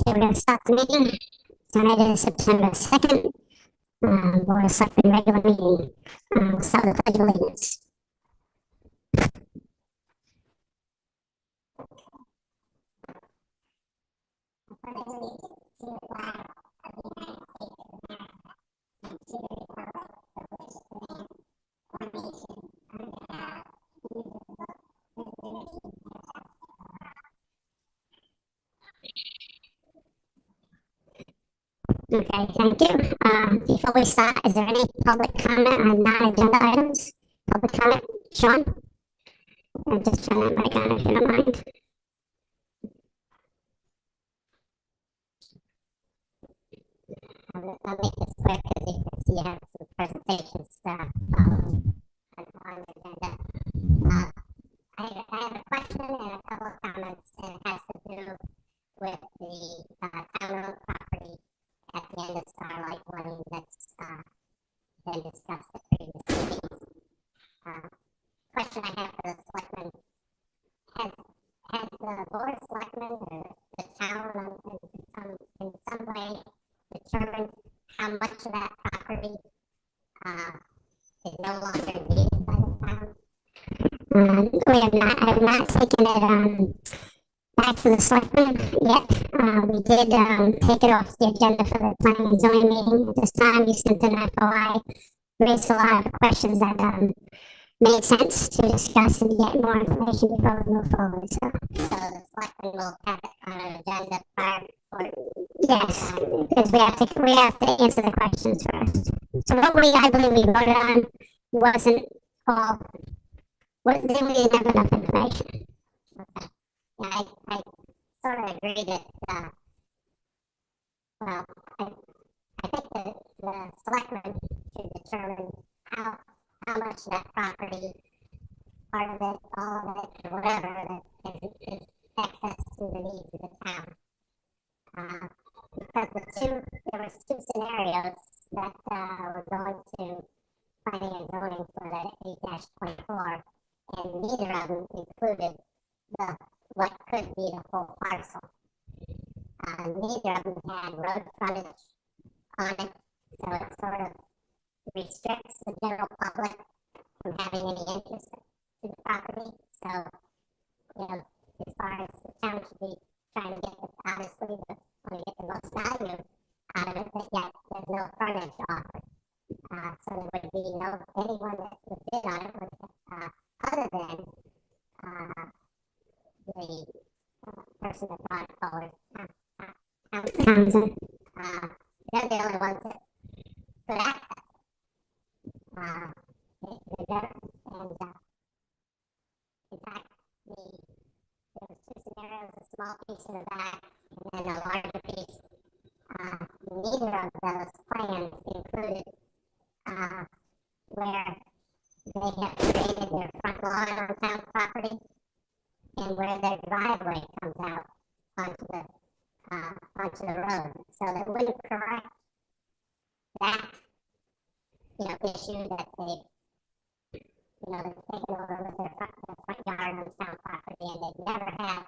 we're going to start the meeting. Tonight is September 2nd. Board of Selectmen regular meeting. We'll start with the Pledge of Allegiance. I pledge allegiance to the flag of the United States of America and to the republic for which it stands, one nation, under God, indivisible, with liberty and justice for all. Okay, thank you. Before we start, is there any public comment on non-agenda items? Public comment, Sean? I'm just trying to mic on if you don't mind. I'll make this quick because you can see I have some presentation stuff on the agenda. I have a question and a couple of comments, and it has to do with the town-owned property at the end of Starlight Lane that's been discussed at previous meetings. Question I have for the selectmen: has the board of selectmen or the town in some way determined how much of that property is no longer needed by the town? I have not taken it back to the selectmen yet. We did take it off the agenda for the planning and zoning meeting. At this time, you sent an FOI, raised a lot of questions that made sense to discuss and get more information before we move forward. So the selectmen will have it on an agenda prior. Yes, because we have to answer the questions first. So what I believe we voted on wasn't all. We didn't have enough information. Okay. Yeah, I sort of agree that. Well, I think the selectmen should determine how much that property, part of it, all of it, or whatever, that is access to the needs of the town. Because there was two scenarios that were going to planning and zoning for that 8-24, and neither of them included what could be the whole parcel. Neither of them had road frontage on it, so it sort of restricts the general public from having any interest in the property. So, as far as the town should be trying to get this, obviously, want to get the most value out of it, but yet there's no frontage offered. So there would be anyone that would bid on it would, other than the person that brought it forward, Townsend. They're the only ones that could access it. And in fact, there was two scenarios: a small piece in the back and then a larger piece. Neither of those plans included where they have created their front lawn on town property and where their driveway comes out onto the road. So that wouldn't correct that issue that they've taken over with their front yard on town property, and they've never had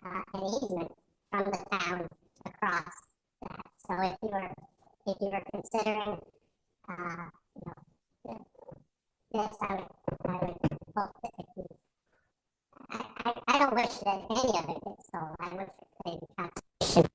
an easement from the town across that. So if you were considering this, I would hope that if you, I don't wish that any of it gets sold. I wish it stayed in conservation.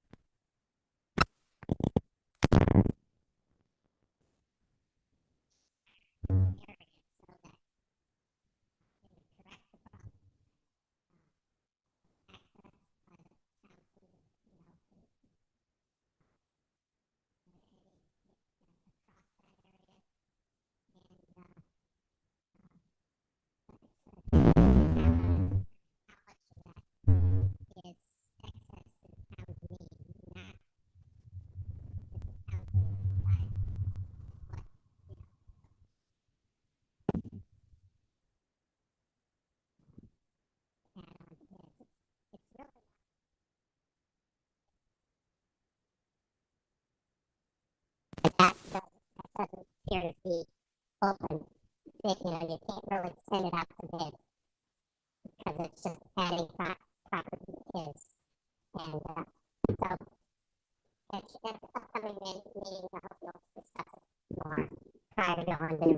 That doesn't appear to be open. You can't really send it out to bid because it's just adding property to his. And so coming meeting, I hope you'll discuss it more prior to going to,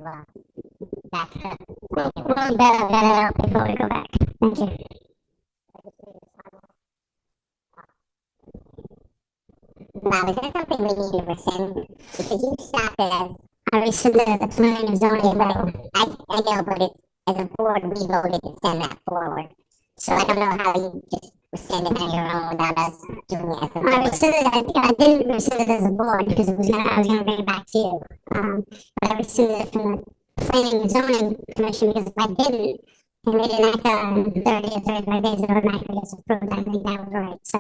back to. Well, better before we go back. Thank you. Bob, is there something we need to rescind? Because you stopped it as, I rescinded the planning and zoning bill. I know, but it, as a board, we voted to send that forward. So I don't know how you just rescind it on your own without us doing it as a I board. rescinded it. I didn't rescind it as a board because I was gonna bring it back to you. But I rescinded it from the planning and zoning commission because if I didn't, and they didn't act on 30 or 35 days, it automatically gets approved. I think that was right. So,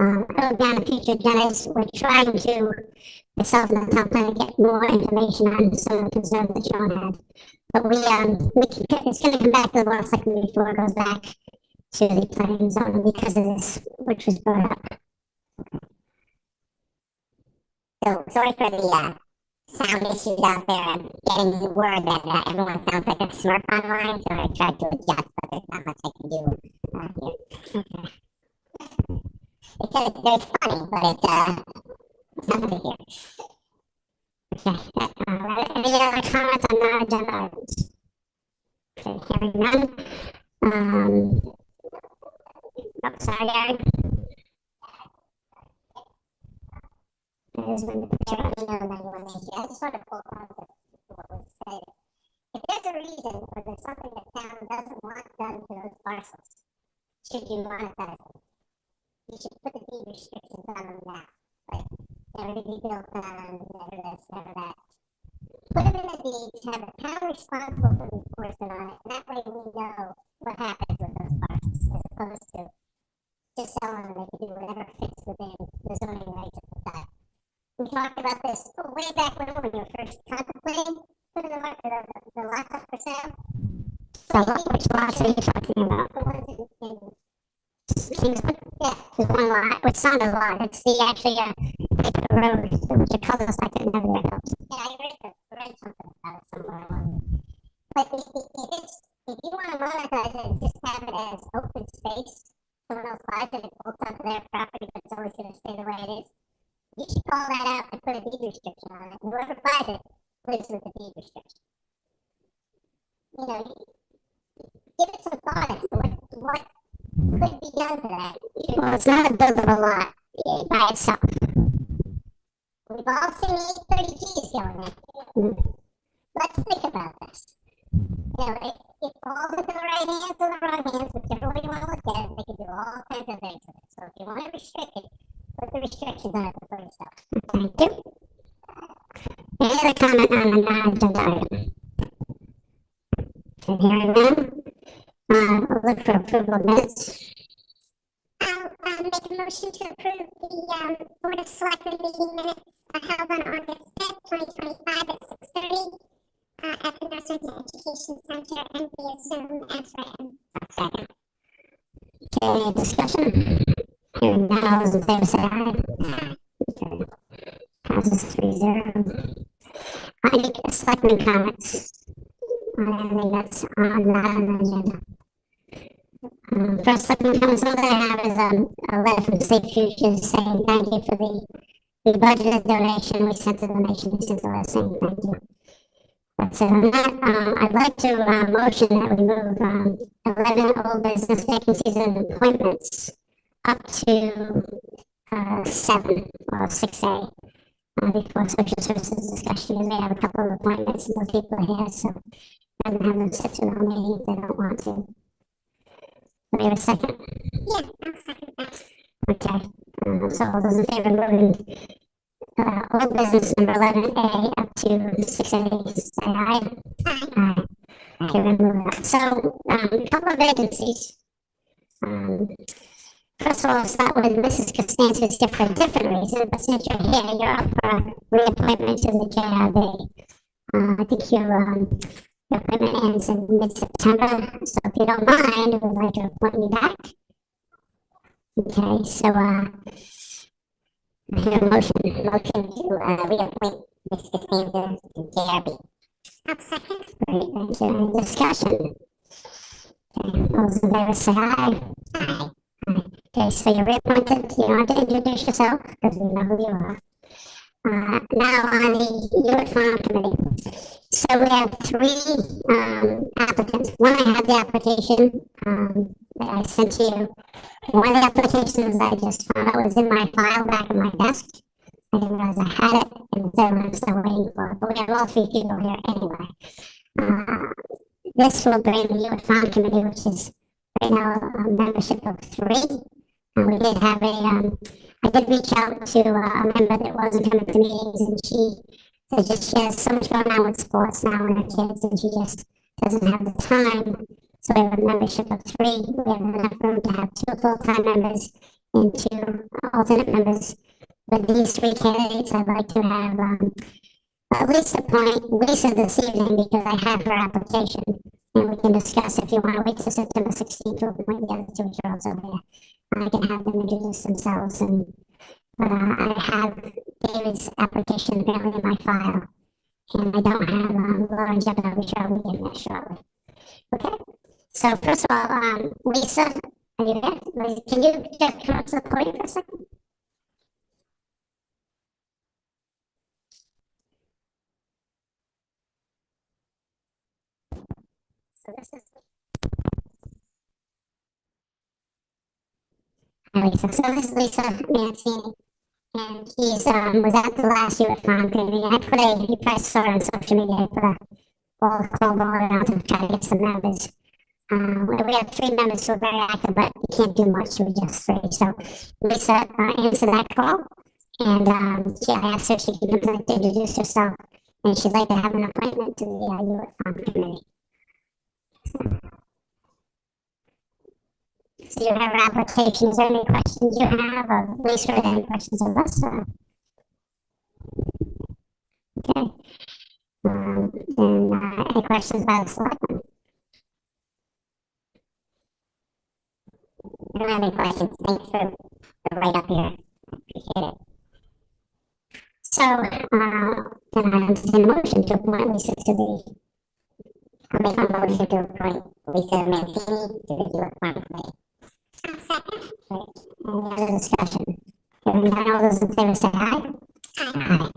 I wrote down a future agendas. We're trying to, myself and the town plan, get more information on some of the concerns that Sean had. But we can, it's gonna come back to the board second before it goes back to the planning and zoning because of this, which was brought up. So sorry for the sound issues out there. I'm getting the word that everyone sounds like a smirk online, so I tried to adjust, but there's not much I can do here. Okay. It's very funny, but it's nothing to hear. Okay. Any other comments on non-agenda items? Okay, hearing none. Oh, sorry, Gary. There's been the I picture. don't know if anyone needs you. I just want to pull on to what was said. If there's a reason or there's something the town doesn't want done to those parcels, should you monetize them? You should put the deed restrictions on them now. Like, never to be built on, never this, never that. Put them in the deeds, have the town responsible for the enforcement on it, and that way we know what happens with those parcels, as opposed to just selling them, they can do whatever fits within the zoning rights at the time. We talked about this way back when you were first contemplating putting the lots up for sale. So which lots are you talking about? The ones in Kingswood? yeah, There's one lot, which sounded a lot. It's the actually road, which it covers like it never got built. yeah, I read something about it somewhere. But if you want to monetize it and just have it as open space, someone else buys it, it bolts onto their property, but it's always going to stay the way it is. You should call that out and put a deed restriction on it. Whoever buys it lives with the deed restriction. You know, give it some thought as to what could be done to that. Well, it's not a buildable lot by itself. We've all seen the 830Gs going there. Let's think about this. You know, it falls into the right hands or the wrong hands, whichever way you want to look at it, they can do all kinds of things with it. So if you want to restrict it, put the restrictions on it before you sell it. Thank you. Any other comment on the non-agenda item? Okay, hearing none. I'll look for approval of minutes. I'll make a motion to approve the Board of Selectmen meeting minutes held on August 5th, 2025 at 6:30 at the Northwest Education Center and via Zoom as written. Second. Okay, any discussion? Hearing none, all those in favor say aye. Okay. Passes 3-0. Any selectmen comments? Anything that's not on the agenda? First selectmen comments, all I have is a letter from Safe Futures saying thank you for the budgeted donation. We sent the donation, we sent the letter saying thank you. That's it on that. I'd like to motion that we move 11 old business vacancies and appointments up to 7 or 6A before social services discussion, because we have a couple of appointments and those people are here, so rather than have them sit through the meeting if they don't want to. Do we have a second? Yeah, I'll second that. Okay. So all those in favor of moving old business number 11A up to 6A, say aye. Aye. Okay, we move that. So, a couple of vacancies. First of all, I'll start with Mrs. Costanzo's for a different reason, but since you're here, you're up for reappointment to the JRB. I think your appointment ends in mid-September, so if you don't mind, we'd like to appoint you back. Okay, so, I hear a motion to reappoint Ms. Costanza to JRB. I'll second. Great, thank you. Any discussion? Okay, all those in favor say aye. Aye. Okay, so you're reappointed. You don't have to introduce yourself because we know who you are. Now on the Unit Farm Committee. So we have three applicants. One, I have the application that I sent to you. One of the applications I just found out was in my file back in my desk. I didn't realize I had it, and the third one I'm still waiting for. But we have all three people here anyway. This will bring the Unit Farm Committee, which is right now a membership of three. And we did have I did reach out to a member that wasn't coming to meetings, and she has so much going on with sports now and her kids, and she just doesn't have the time. So we have a membership of three. We have enough room to have two full-time members and two alternate members. With these three candidates, I'd like to have at least appoint Lisa this evening because I have her application, and we can discuss if you want to wait till September 16th to appoint the other two girls over there. I can have them introduce themselves, and I have David's application apparently in my file, and I don't have Lauren Jebediah, which I'll be in there shortly. Okay, so first of all, Lisa, are you there? Can you just come up to the podium for a second? So this is Hi, Lisa. So this is Lisa Mancini, and he's was at the last Unit Farm Committee. You probably saw it on social media. I put a all call board out to try to get some members. We have three members who are very active, but you can't do much with just three. So Lisa answered that call, and I asked her if she could come to introduce herself, and she'd like to have an appointment to the Unit Farm Committee. So you have an application. Is there any questions you have of Lisa or any questions of us? Okay. Any questions about the selectmen? I don't have any questions. Thanks for right up here. Appreciate it. So, then I entertain a motion to appoint Lisa to the, I'll make a motion to appoint Lisa Mancini to the Unit Farm Committee. Right. Any other discussion? Hearing none, all those in favor say aye. Aye.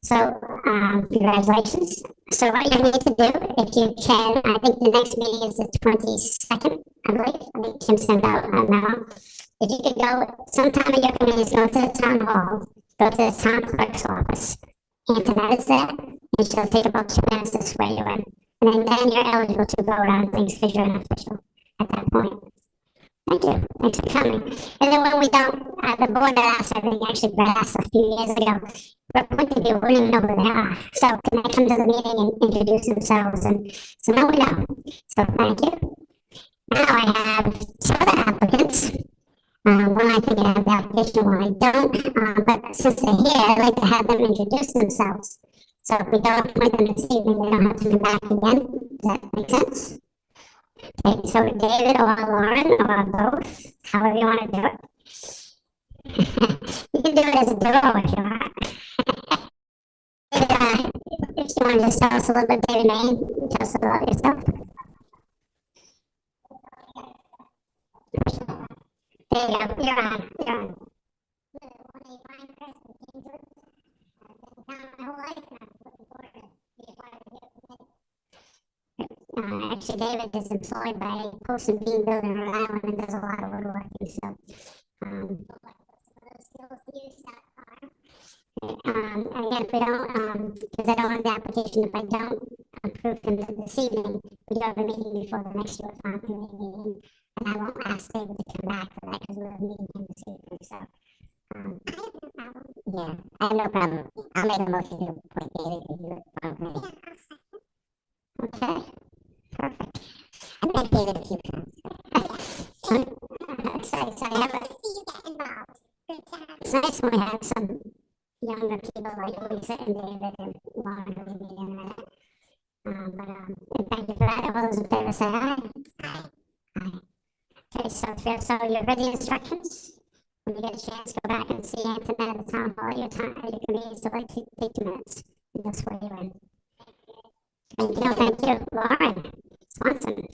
So, congratulations. So what you need to do, if you can, I think the next meeting is the 22nd, I believe. I think Tim sent out a memo. If you could go, sometime in your committees, go to the town hall, go to the town clerk's office. Antoinette is there, and she'll take about 2 minutes to swear you in. And then you're eligible to vote on things because you're an official at that point. Thank you. Thanks for coming. And then when we don't, the board that asked, I think actually Brett asked a few years ago, we're appointing people, we don't even know who they are. So can they come to the meeting and introduce themselves? And so now we know. So thank you. Now I have two other applicants. One I think I have the application, one I don't. But since they're here, I'd like to have them introduce themselves. So if we don't appoint them this evening, they don't have to come back again. Does that make sense? Okay, so David or Lauren or both, however you want to do it. You can do it as a duo if you want. David, if you want to just tell us a little bit, David Main, tell us about yourself. There you go, you're on. Actually, David is employed by Post and Bean Building in Rhode Island and does a lot of woodworking. So, again, if we don't, because I don't have the application, if I don't approve him this evening, we do have a meeting before the next Unit Farm Committee meeting, and I won't ask David to come back for that because we're meeting him this evening. So, yeah, I have no problem. I'll make a motion to appoint David to the Unit Farm Committee. Okay. Perfect. I met David a few times. It's nice when we have some younger people like Lisa and David and Lauren who we meet in a minute. Thank you for that. All those in favor say aye. Aye. Okay, so you've read the instructions. When you get a chance, go back and see Antoinette at the town hall. Your convenience to like take 2 minutes and that's where you're in. Thank you, Lauren Swanson.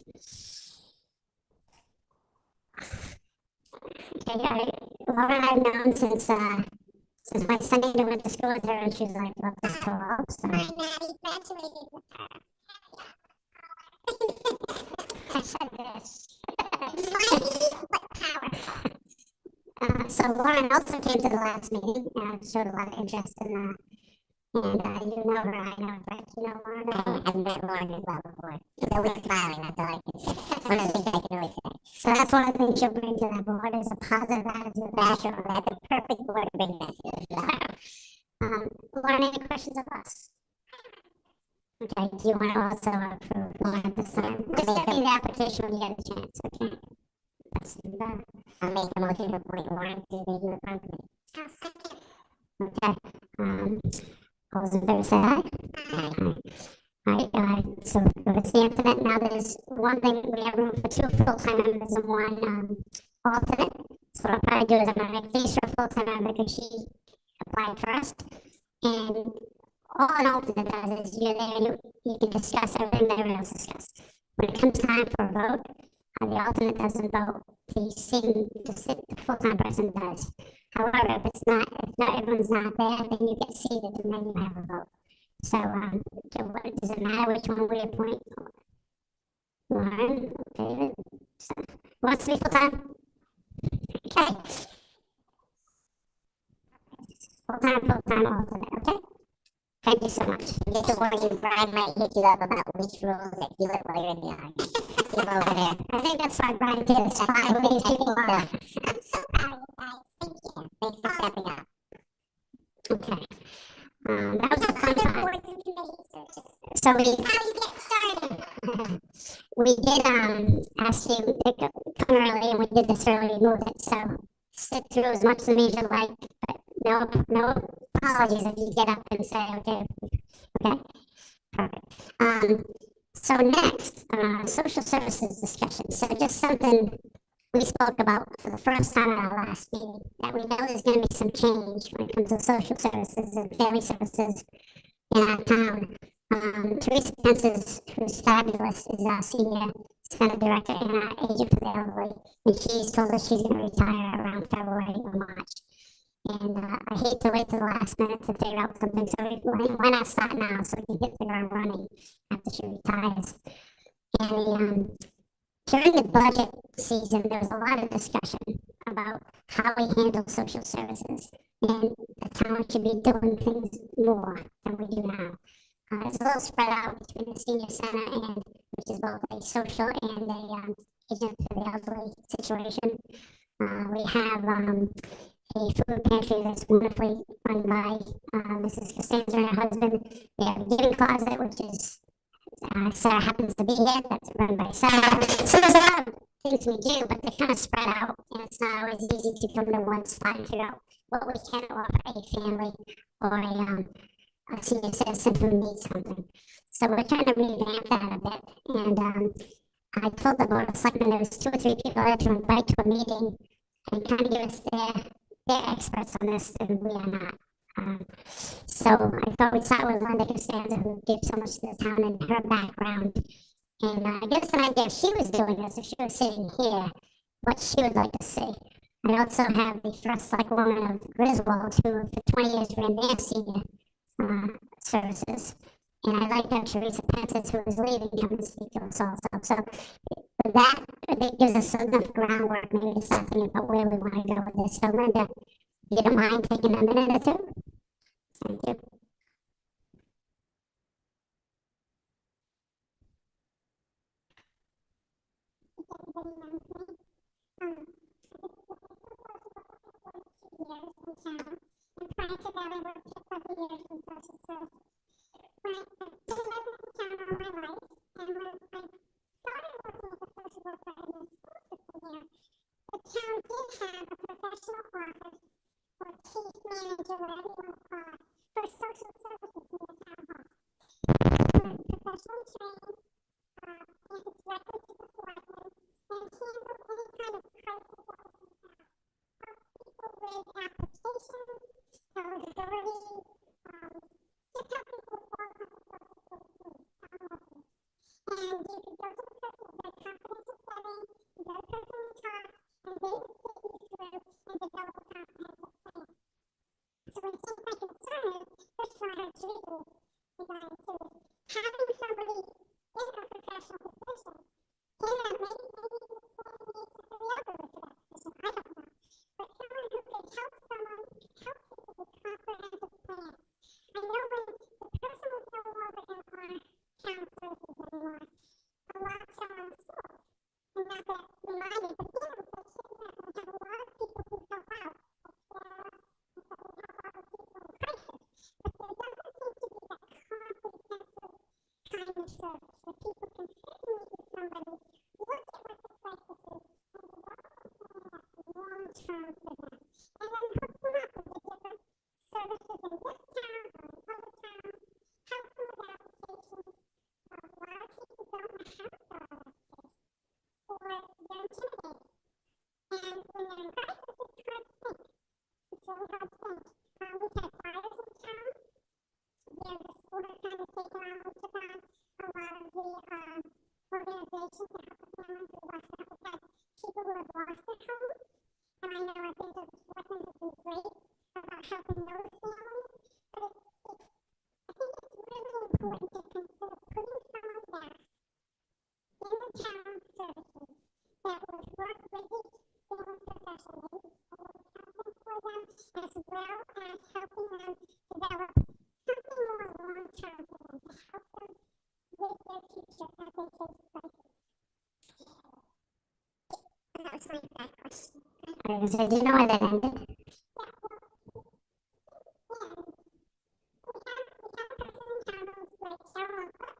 Okay, Lauren I've known since Because my son Nita went to school with her and she was like, well, this too old. So. My Maddie graduated with her. I said this. Mighty but powerful. So Lauren also came to the last meeting and showed a lot of interest in and you know her, I know her, right? You know Lauren? I've met Lauren as well before. She's always smiling, that's all I can say. That's one of the things I can always say. So that's one of the things she'll bring to that board is a positive attitude. That's a perfect board to bring this to. Lauren, any questions of us? Okay, do you want to also approve Lauren this time? Just send me the application when you get a chance, okay? That's better. I'll make a motion to appoint Lauren to the youth committee. I'll second. Okay, all those in favor say aye. Aye. Alright, so it's the infinite. Now there's one thing, we have room for 2 full-time members and 1 alternate. So what I'll probably do is I'm gonna make these for a full-time member because she applied first. And all an alternate does is you're there and you can discuss everything that everyone else discussed. When it comes time for a vote, the alternate doesn't vote. The full-time person does. However, if everyone's not there, then you get seated and then you have a vote. So, does it matter which one we appoint? Lauren, David, so, who wants to be full-time? Okay. Full-time, alternate, okay? Thank you so much. Just a warning, Brian might hit you up about which rules that you let while you're in the audience. See him over there. I think that's fine, Brian, too. It's fine with these people on. I'm so proud of you guys. Thank you. Thanks for stepping up. Okay. That was the fun Other part. boards and committees searches. So How you get started? we did ask you to come early, and we did this early, we moved it, so sit through as much of the meeting as you like, but no apologies if you get up and say, okay, perfect. So next, social services discussion, so just something we spoke about for the first time at our last meeting, that we know there's gonna be some change when it comes to social services and family services in our town. Teresa Pence, who's fabulous, is our senior center director and our agent for the elderly, and she's told us she's gonna retire around February or March. And I hate to wait till the last minute to figure out something, so why not start now so we can hit the ground running after she retires? And during the budget season, there was a lot of discussion about how we handle social services, and the town should be doing things more than we do now. It's a little spread out between the senior center and, which is both a social and a agent for the elderly situation. We have a food pantry that's wonderfully run by Mrs. Costanza and her husband. We have a giving closet, which is Sarah happens to be here, that's run by Sarah. So there's a lot of things we do, but they're kind of spread out, and it's not always easy to come to one spot and figure out what we can offer a family or a senior citizen who needs something. So we're trying to revamp that a bit, and I told the board of selectmen there was 2 or 3 people I had to invite to a meeting and kind of give us their experts on this, and we are not. So I thought we'd start with Linda Costanza, who gave so much to the town and her background, and give us an idea if she was doing this, if she was sitting here, what she would like to see. I also have the first select woman of Griswold, who for 20 years ran their senior services. And I'd like to have Teresa Pence, who is leaving, come and speak to us also. So with that, it gives us enough groundwork maybe to start thinking about where we want to go with this. So Linda, you don't mind taking a minute or 2? Thank you. And prior to that, I worked for several years in social services. When I lived in town all my life, and when I started working as a social worker in the school system here, the town did have a professional office or case manager, whatever you want to call it, for social services in the town hall. He was professionally trained, answered directly to the selectmen, and handled any kind of crisis that was in town. Helped people with applications, eligibility, just help people with all kinds of social services needs. And you could go to the person in a confidential setting, you go to the person you talk, and they would sit you through and develop a comprehensive plan. So when long-term service where people can sit and meet with somebody, look at what the crisis is, and develop a plan that's long-term for them. And then hook them up with the different services in this town or in other towns, help them with applications. A lot of people don't know how to fill out applications, or they're intimidated. And when they're in crisis, it's hard to think. It's really hard to think. We've had fires in town. The school has kind of taken on, we took on a lot of the organizations to help the families who lost their homes. We've had people who have lost their homes. And I know I think the Selectman has been great about helping those families. But I think it's really important to consider putting someone back in the town services that would work with these families professionally, that would counseling for them, as well as helping them develop something more long-term for them to help them with their future as they face crisis. And that was my exact question. So do you know where that ended? Yeah, well, and we have a person in town who's great, Carol Cook,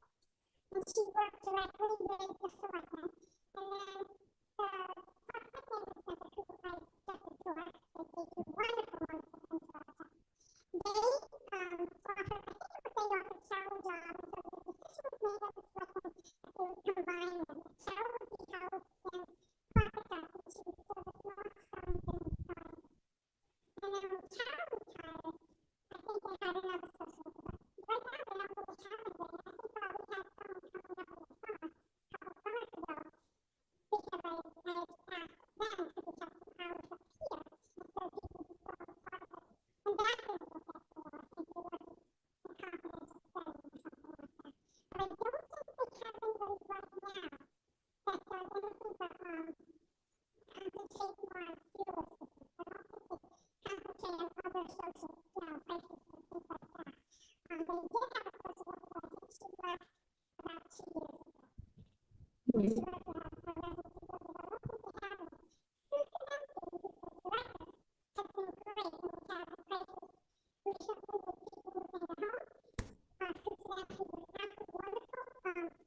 and she worked directly with the Selectmen. And then the prospect management center who I just adore, they do wonderful, wonderful things for our town. They offered, I think it was they offered Carol a job, and so the decision was made at the Selectmen that they would combine them. That Carol would be housed in Pocket Dock, and she would service North Stonington and Stonington. And then when Carol retired, I think they had another social worker. Right now, they don't really have anybody. I think we had someone coming up in the summer, a couple summers ago, because I had asked them to have some hours up here, and so people could go on part of it. And that didn't work out so well. I think it wasn't a confidential setting or something like that. But I don't think they have anybody right now that does anything but concentrate more on fuel assistance. I don't think they concentrate on other social, crises and things like that. They did have a social worker, but I think she left about 2 years ago. She was a residency worker, but I don't think they have any. Susan Dempsey, who's the director, has been great when we have a crisis recently with people losing their homes. Susan Dempsey was absolutely wonderful.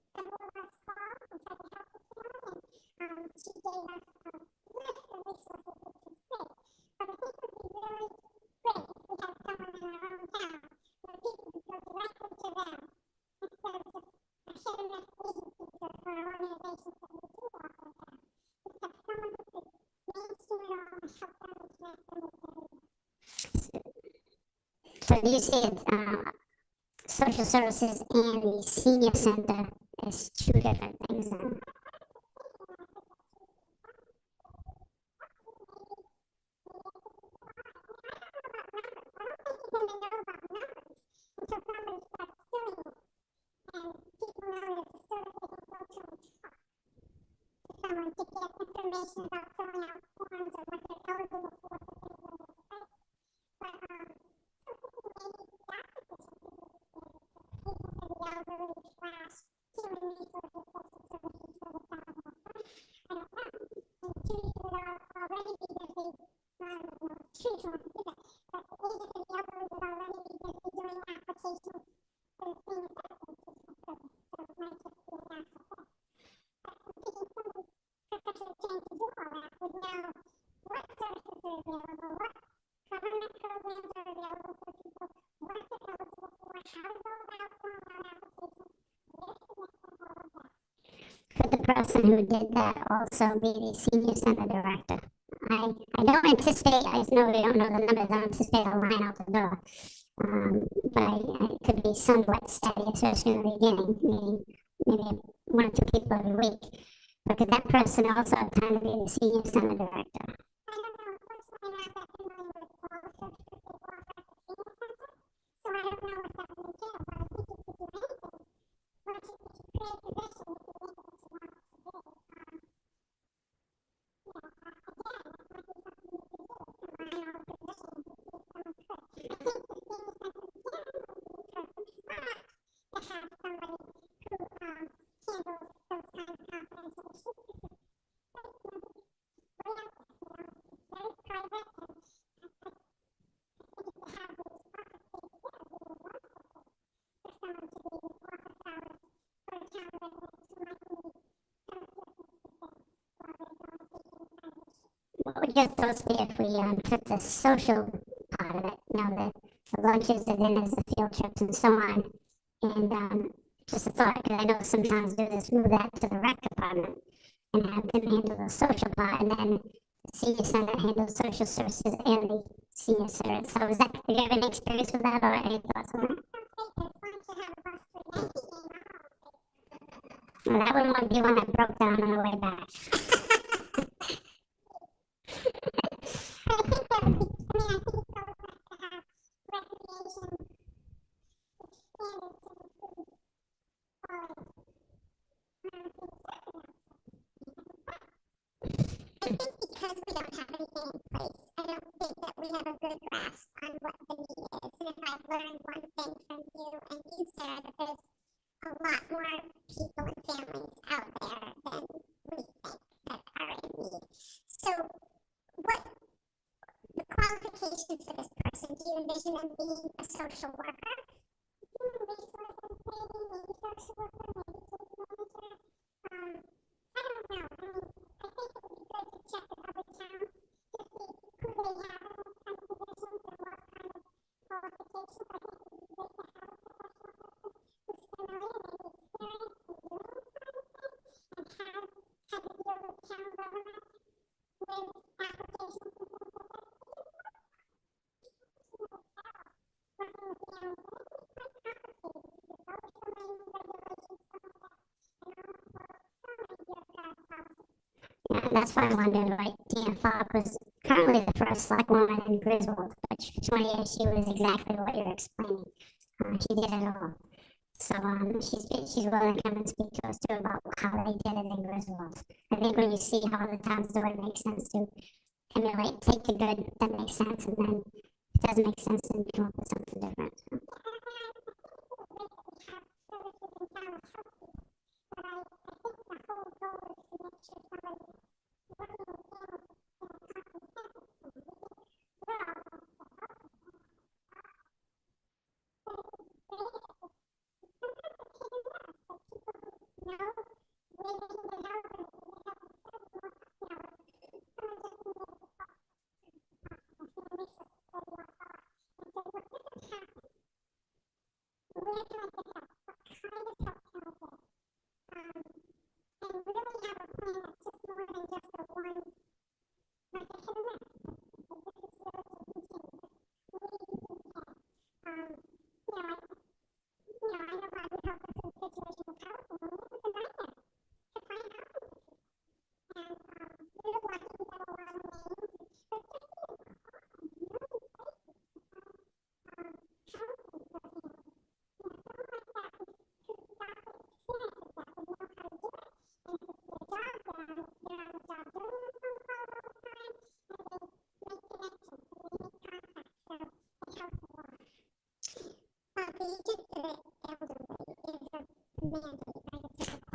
Several of us called and tried to help this family, and she gave us a list of resources, which was great. But I think it would be really great if we had someone in our own town where people could go directly to them instead of just a hit-and-miss agencies or organizations that we do offer them. Just have someone who could mainstream it all and help them and connect them with everyone. So do you see social services and the senior center as two different things then? Someone to get information about filling out forms or what they're eligible for things when there's a crisis. But maybe that position could be expanded to people for the elderly / human resources social services for the town of Boston. I don't know. And Trees would already be busy. I don't know. Trees won't do that. But the agent for the elderly would already be busy doing applications for the senior citizens assistance program. So it might just be a natural thing. But I'm thinking somebody professionally trained to do all that would know what services are available, what government programs are available for people, what they're eligible for, how to go about filling out applications, where to submit them, all of that. Could the person who did that also be the senior center director? I don't anticipate, I know we don't know the numbers, I don't anticipate a line out the door. But it could be somewhat steady, especially in the beginning, meaning maybe 1 or 2 people every week. But could that person also kind of be the senior center director? I don't know, unfortunately, I'm not that familiar with all the services they offer at the senior center, so I don't know what that would entail, but I think you could do anything. Once you create a position, you can make it what you want it to be. Again, that might be something you could do, combine all the positions and see if someone could. I think the senior center again would be a perfect spot to have somebody who handles those kind of confidential issues because, right, maybe, right out there, what would your thoughts be if we took the social part of it, the lunches, the dinners, the field trips, and so on, and just a thought, because I know sometimes do this, move that to the rec department and have them handle the social part, and then the senior center handles social services and the senior center. So is that, do you have any experience with that or any thoughts on that? Well, that wouldn't want to be one that broke down on the way back. I think because we don't have anything in place, I don't think that we have a good grasp on what the need is. And if I've learned one thing from you and you, Sarah, that there's a lot more people and families out there than we think that are in need. So what the qualifications for this person, do you envision them being a social worker? Human resources, maybe social worker, maybe case manager. I don't know. I mean, I think it would be good to check with other towns to see who they have in this kind of positions and what kind of qualifications. I think it would be good to have a professional person who's familiar, maybe experienced in doing this kind of thing, and has had to deal with town government with applications and things like that. Working with the animals, and it's quite complicated because there's always so many new regulations coming back, and also so many bureaucratic policies. Yeah, that's why I wanted to write DFR, because currently the first select woman in Griswold, but for 20 years she was exactly what you're explaining. She did it all. So she's willing to come and speak to us too about how they did it in Griswold. I think when you see how other towns do it, it makes sense to emulate, take the good that makes sense, and then if it doesn't make sense, then come up with something different. So.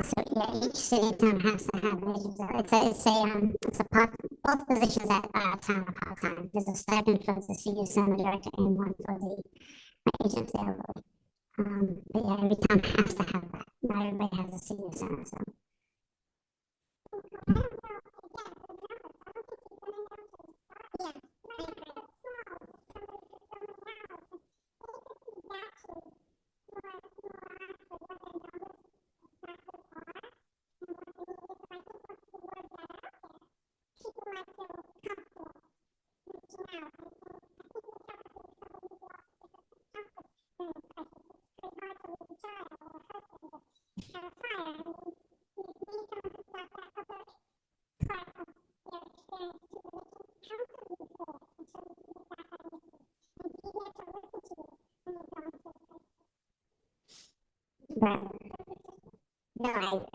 So yeah, each city and town has to have visions. Both positions at town are part-time. There's a stipend for the senior center director and one for the agent there. But yeah, every town has to have that. Not everybody has a senior center, so. Right. No,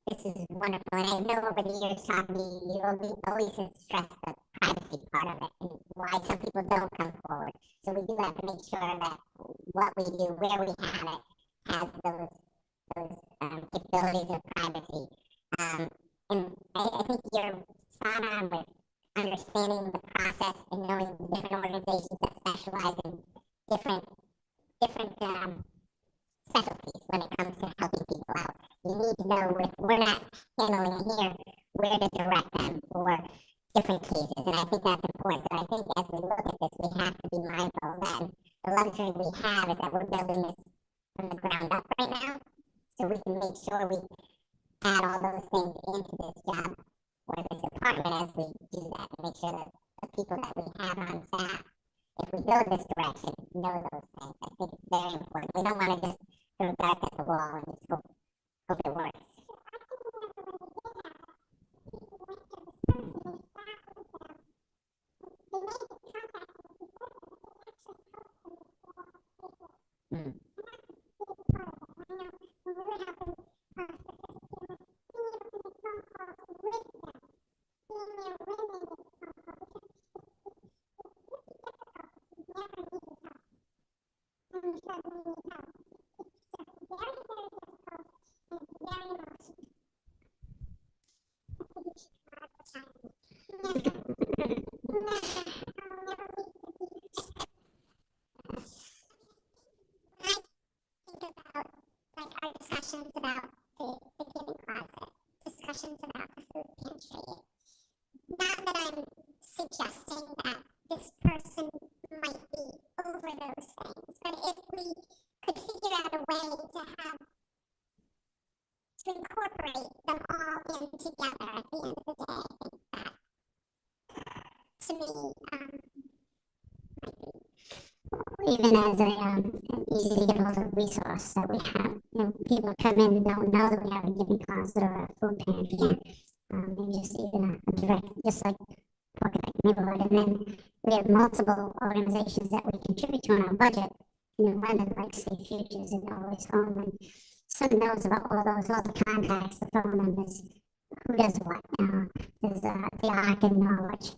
this is wonderful, and I know over the years, Tommy, you always have stressed the privacy part of it and why some people don't come forward. So we do have to make sure that what we do, where we have it, has those capabilities of privacy. And I think you're spot on with understanding the process and knowing the different organizations that specialize in different specialties when it comes to helping people out. You need to know if we're not handling it here, where to direct them, or different cases, and I think that's important. So I think as we look at this, we have to be mindful that the luxury we have is that we're building this from the ground up right now, so we can make sure we add all those things into this job or this department as we do that, and make sure that the people that we have on staff, if we go this direction, know those things. I think it's very important. We don't want to just throw darts at the wall and just hope it works. Mm. Like our discussions about the giving closet, discussions about the food pantry. Not that I'm suggesting that this person might be over those things, but if we could figure out a way to incorporate them all in together at the end of the day, I think that to me even as an easy to get hold of resource that we have. People come in and don't know that we have a giving closet or a food pantry. Maybe just even a direct, just like Pocket Neighborhood. And then we have multiple organizations that we contribute to in our budget. One of like Safe Futures and Always Home, and some knows about all the contacts, the phone numbers, who does what. There's the Arc and Knowledge.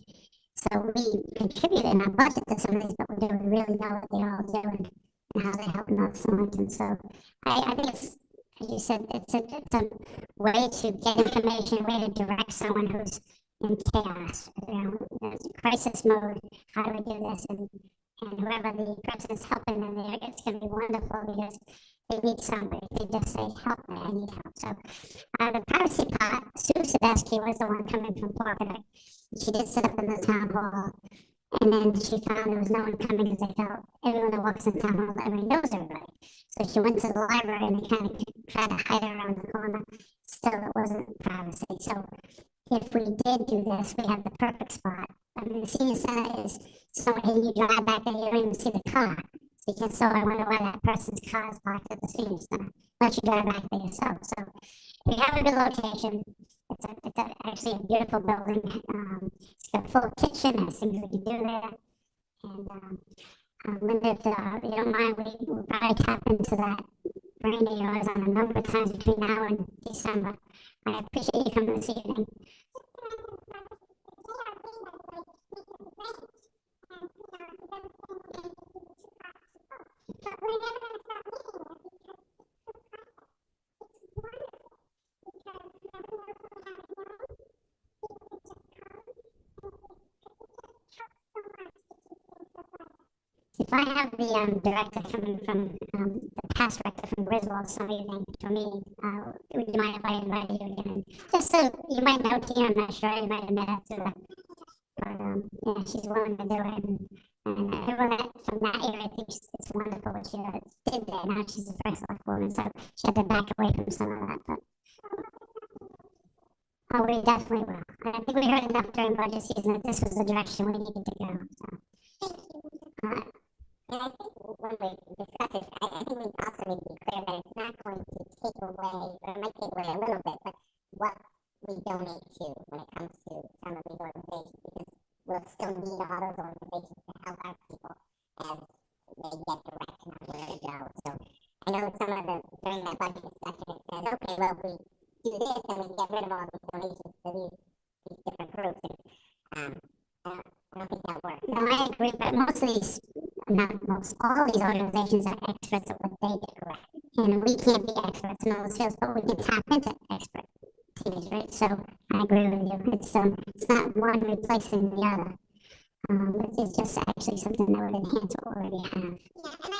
So we contribute in our budget to some of these, but we don't really know what they're all doing and how they're helping out Somerton. So I think it's, as you said, it's a way to get information, a way to direct someone who's in chaos, crisis mode. How do we do this? And whoever the person is helping them there, it's going to be wonderful because they need somebody. They just say, help me, I need help. So the privacy part, Sue Sadesky was the one coming from Porkerney. She did sit up in the town hall, and then she found there was no one coming because they felt everyone that walks in town hall, everyone knows everybody. So she went to the library and they kind of tried to hide her around the corner. Still, it wasn't privacy. So if we did do this, we have the perfect spot. I mean, the senior center is somewhere you drive back there, you don't even see the car. So you can say, I wonder why that person's car is parked at the senior center. Let you drive back there yourself. So we have a good location. It's actually a beautiful building. It's got a full kitchen. There's things we can do there. And Linda, if you don't mind, we'll probably tap into that brain of yours on a number of times between now and December. I appreciate you coming this evening. If I have the director coming from the past director from Griswold some evening to a meeting, would you mind if I invite you again? Just so you might know Tina, I'm not sure, you might have met her through that. But yeah, she's willing to do it. And everyone from that area thinks it's wonderful what she did there. Now she's a very select woman, so she had to back away from some of that. But oh, we definitely will. I think we heard enough during budget season that this was the direction we needed to go. So. And I think when we discuss it, I think we also need to be clear that it's not going to take away, or it might take away a little bit, but what we donate to when it comes to some of these organizations, because we'll still need all those organizations to help our people as they get direction on where to go. So I know some of the, during that budget discussion, it says, okay, well, if we do this and we get rid of all these donations to these different groups, and I don't think that works. No, I agree, but most of these, not most, all these organizations are experts at what they do, correct? And we can't be experts in all those fields, but we can tap into expertise, right? So I agree with you. It's not one replacing the other. It's just actually something that would enhance what we already have. Yeah, and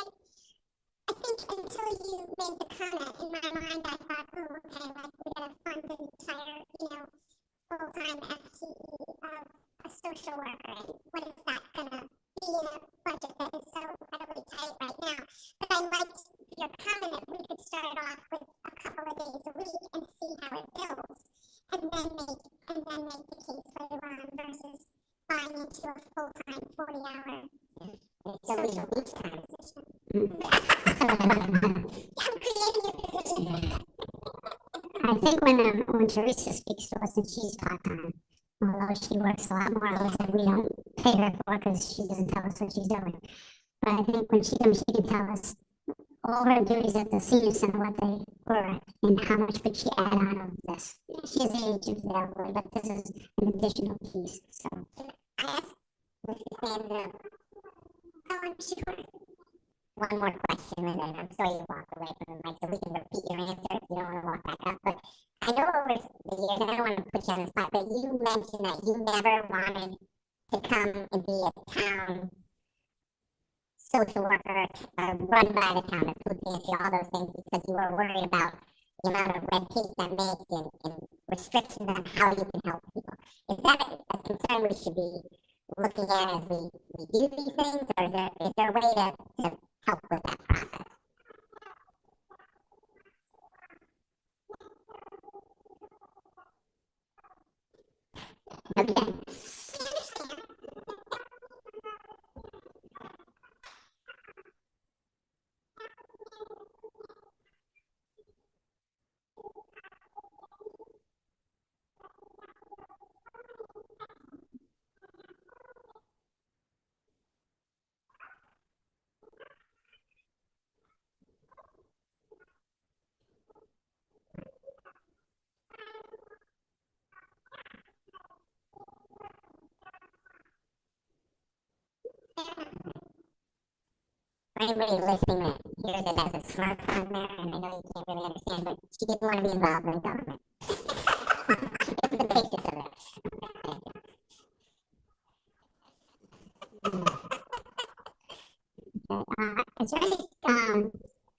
I think until you made the comment, in my mind, I thought, oh, okay, like we gotta fund the entire, full-time FTE of social worker, and what is that gonna be in a budget that is so incredibly tight right now? But I liked your comment that we could start off with a couple of days a week and see how it builds, and then make the case later on versus buying into a full-time 40-hour social work position. I'm creating a position. I think when Teresa speaks to us and she's part-time, although she works a lot more hours than we don't pay her for because she doesn't tell us what she's doing. But I think when she comes, she can tell us all her duties at the senior center, what they were, and how much could she add on of this. She has the age of the elderly, but this is an additional piece. So I asked Mrs. Sandra, I'm sure. One more question, and then I'm sorry you walked away from the mic, so we can repeat your answer if you don't want to walk back up. But I know over the years, and I don't want to put you on the spot, but you mentioned that you never wanted to come and be a town social worker, run by the town, the food pantry, all those things, because you were worried about the amount of red tape that makes and restrictions on how you can help people. Is that a concern we should be looking at as we do these things, or is there a way to help with that process? okay. For anybody listening that hears it as a smartphone there, and I know you can't really understand, but she didn't want to be involved in government. It's the basis of it. Is there any,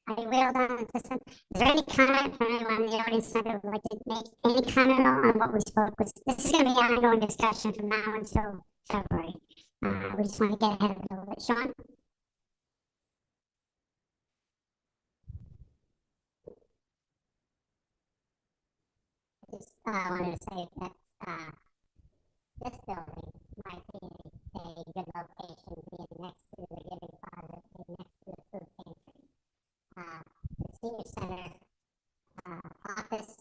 are you reeled on this one? Is there any comment from anyone in the audience that would like to make any comment on what we spoke? This is going to be an ongoing discussion from now until February. We just want to get ahead of it a little bit. Sean? I wanted to say that this building might be a good location, being next to the giving closet, being next to the food pantry. The senior center office,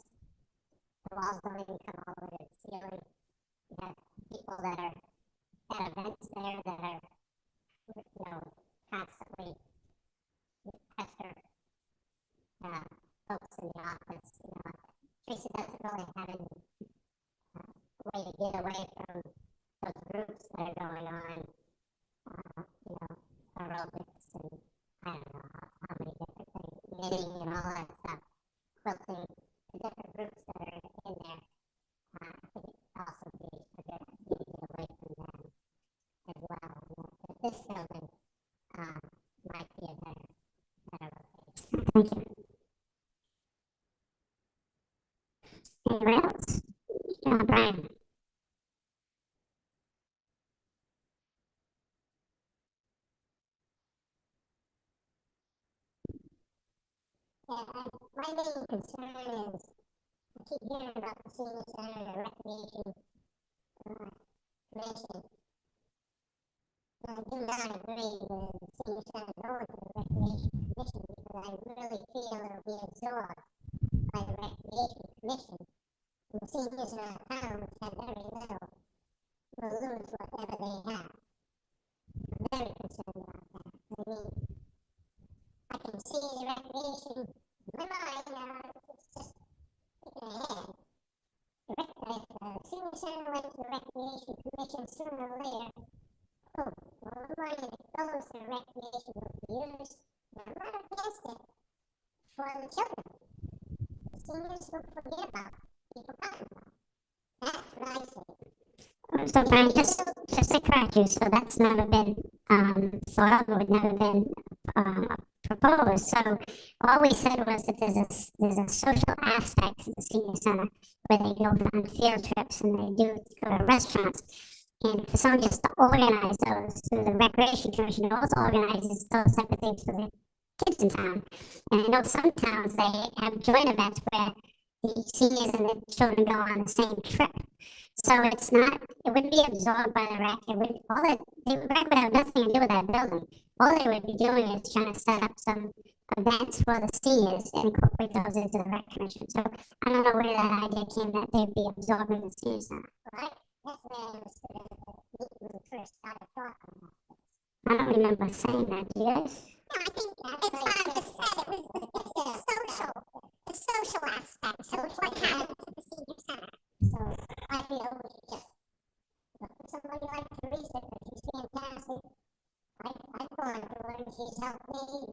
the walls don't even come all the way to the ceiling. You have people that are at events there that are, constantly pester folks in the office. Teresa doesn't really have any way to get away from those groups that are going on, aerobics and I don't know how many different things, knitting and all that stuff, quilting, the different groups that are in there. I think it also be a good idea to get away from them as well. But this building might be a better location. Thank you. Anyone else? Brian. Yeah, my main concern is I keep hearing about the senior center and the recreation commission. I do not agree with the senior center going to the recreation commission because I really feel it'll be absorbed by the recreation commission. And the seniors in our town, which have very little, will lose whatever they have. I'm very concerned about that. I mean, I can see the recreation, my mind, it's just thinking ahead. If the senior center went to the recreation commission sooner or later, well, the money that goes to the recreation will be used, and I'm not against it, for the children. The seniors will forget about, be forgotten about. That's what I say. So Brian, just to correct you, so that's never been thought of, or never been proposed. So all we said was that there's a social aspect to the senior center where they go on field trips and they do go to restaurants. And for someone just to organize those through the Recreation Commission, it also organizes those type of things for the kids in town. And I know some towns, they have joint events where the seniors and the children go on the same trip. So it's not, it wouldn't be absorbed by the rec. It would, the rec would have nothing to do with that building. All they would be doing is trying to set up some events for the seniors and incorporate those into the rec commission. So I don't know where that idea came that they'd be absorbing the senior center. Right? That's where I understood it when we first started talking about this. I don't remember saying that, do you guys? No, I think it's fine to say the social aspect of what happens at the senior center. So I feel we should just look for somebody like Teresa, because she's fantastic. I've gone through her and she's helped me.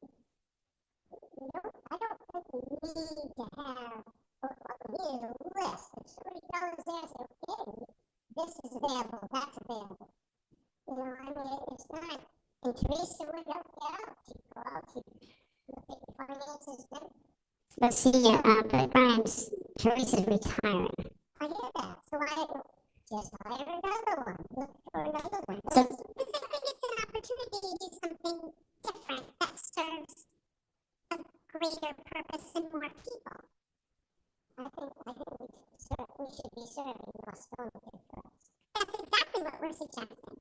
I don't think we need to have, we need a list. If somebody goes there and says, okay, this is available, that's available. You know, I mean, it's not, and Teresa would help you out. She'd go out, she'd look at your finances, then But see, but Brian's, Teresa's retiring. I hear that. So I just hire another one. Look for another one. So, Because I think it's an opportunity to do something different that serves a greater purpose and more people. I think we should be serving more Stonington first. That's exactly what we're suggesting.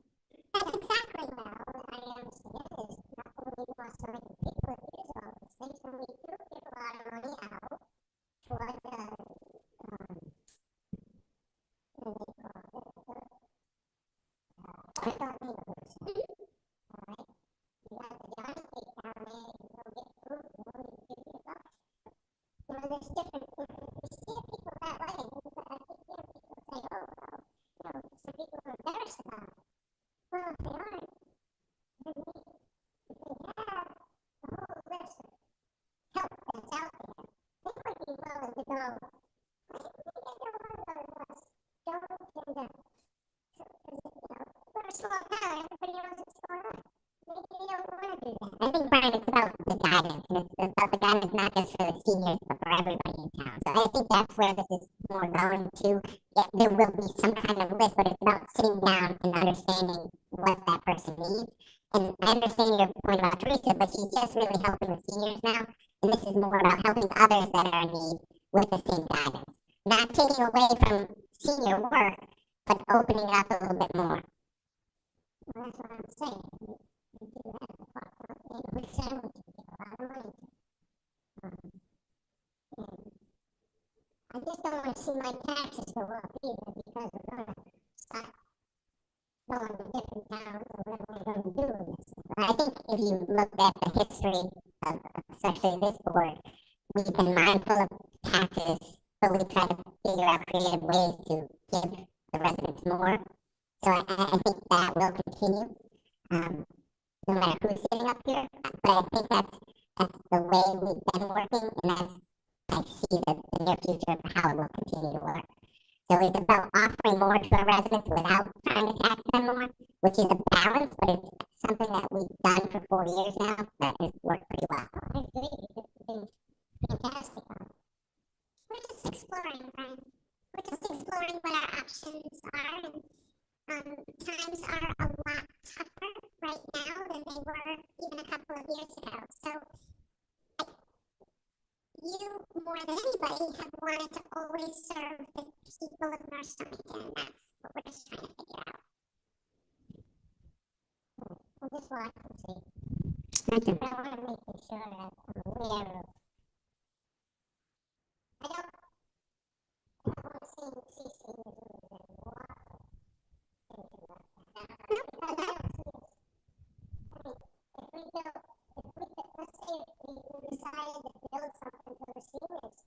That's exactly what I understand is not only more Stonington people, it is all these things, and we do give a lot of money out toward I thought neighborhoods. Alright? You have the Johnny Cake down there, you go get food, you know, you give you $50. You know, there's different, you see people that way, and I think people say, oh, well, you know, some people are embarrassed about it. Well, if they aren't, then if they have the whole list of help that's out there, they might be willing to go. I think they don't want to go to us. Don't tend to, we're a small town, everybody knows what's going on. Maybe they don't want to do that. I think, Brian, it's about the guidance, and it's about the guidance not just for the seniors, but for everybody in town. So I think that's where this is more going to. Yeah, there will be some kind of list, but it's about sitting down and understanding what that person needs. And I understand your point about Teresa, but she's just really helping the seniors now, and this is more about helping others that are in need with the same guidance. Not taking away from senior work, but opening it up a little bit more. Well, that's what I'm saying. We do have the park, and we said we can get a lot of money. And I just don't want to see my taxes go up either, because we're going to start going to different towns or whatever we're going to do with this. But I think if you look at the history of especially this board, we've been mindful of taxes, but we try to figure out creative ways to give the residents more. So I think that will continue, no matter who's sitting up here. But I think that's the way we've been working, and that's I see the near future of how it will continue to work. So it's about offering more to our residents without trying to tax them more, which is a balance, but it's something that we've done for 4 years now that has worked pretty well. I agree. It's been fantastic. We're just exploring, Brian. We're just exploring what our options are, and times are a lot tougher right now than they were even a couple of years ago. So you, more than anybody, have wanted to always serve the people of North Stonington, and that's what we're just trying to figure out. We'll just watch and see. Thank you. But I want to make sure that I don't want to see seniors losing a lot of things like that. No, I don't see it. I mean, let's say we decided to build something for the seniors,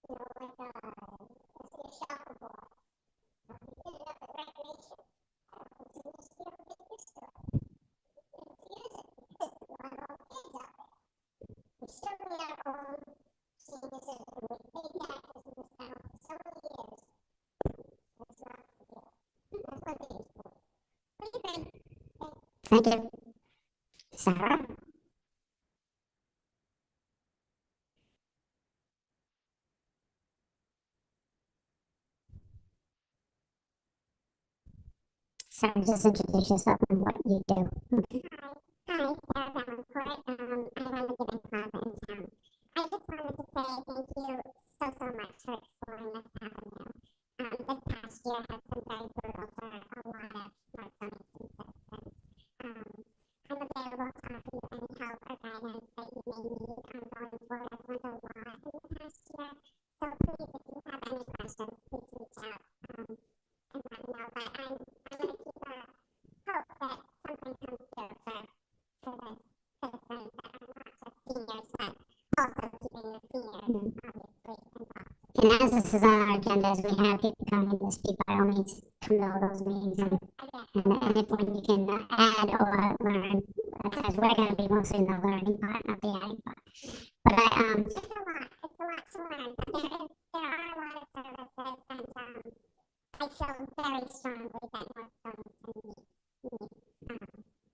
you know, like, let's say a shuffleboard. We did it up at Recreation. I don't think seniors still get used to it. They use it because we want all kids out there. We still need our own senior center, and we pay taxes in this town for so many years. Let's not forget. That's my biggest point. What do you think? Thank you. Sarah? So just introduce yourself and what you do. Okay. Hi, Sarah Valencourt. I run the Giving Plaza in town. I just wanted to say thank you so much for exploring this avenue. This past year has been very brutal for a lot of Bostonians and citizens. I'm available to offer you any help or guidance that you may need going forward. I've learned a lot in the past year, so please, if you have any questions, please reach out and let me know. But I'm going to keep hope that something comes through for the citizens that are not just seniors, but also keeping the seniors obviously involved. And as this is on our agenda, as we have people coming to speak, by all means, come to all those meetings and if when you can add or learn, because we're going to be mostly in the learning part, not the adding part. But It's a lot to learn, but there are a lot of services, and I feel very strongly that North Burlington needs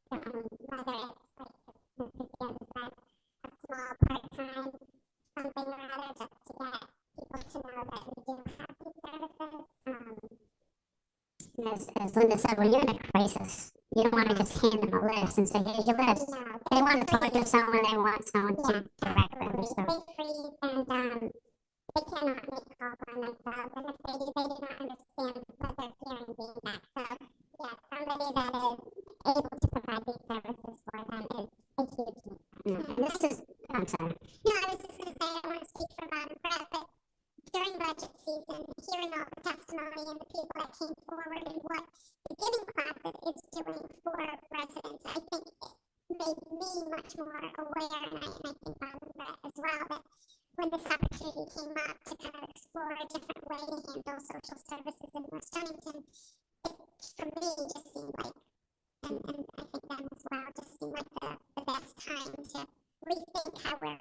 whether it's like Ms. Castillo said, a small part-time something or other, just to get people to know that we do have these services. as Linda said, when you're in a crisis, you don't want to just hand them a list and say, here's your list. No, They want to talk to someone, they want someone to direct them. absolutely. So, They freeze and they cannot make calls on themselves, and if they do not understand what they're hearing being back. So, yeah, somebody that is able to provide these services for them is a huge need. this is, I'm sorry. No, I was just going to say, I don't want to speak for Bob and Brett, but during budget season, hearing all the testimony and the people that came forward and what the Giving Plaza is doing for residents, I think it made me much more aware, and I think Bob and Brett as well, that when this opportunity came up to kind of explore a different way to handle social services in West Stonington, it, for me, just seemed like, and I think them as well, just seemed like the best time to rethink how we're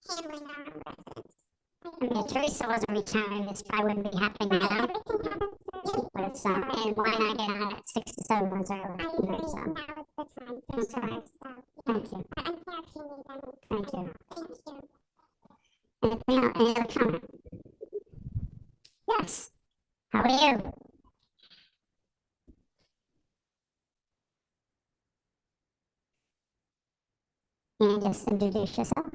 handling our own residents. I mean, if Teresa wasn't retiring, this probably wouldn't be happening now. Everything happens for But it's, and why not get on at 6 to 7 months early? I You agree, know, so, now is the time for Okay. sure. So, thank you. I'm here if you need any. Thank you. Thank you. Any other comment? Yes. How are you? And just introduce yourself.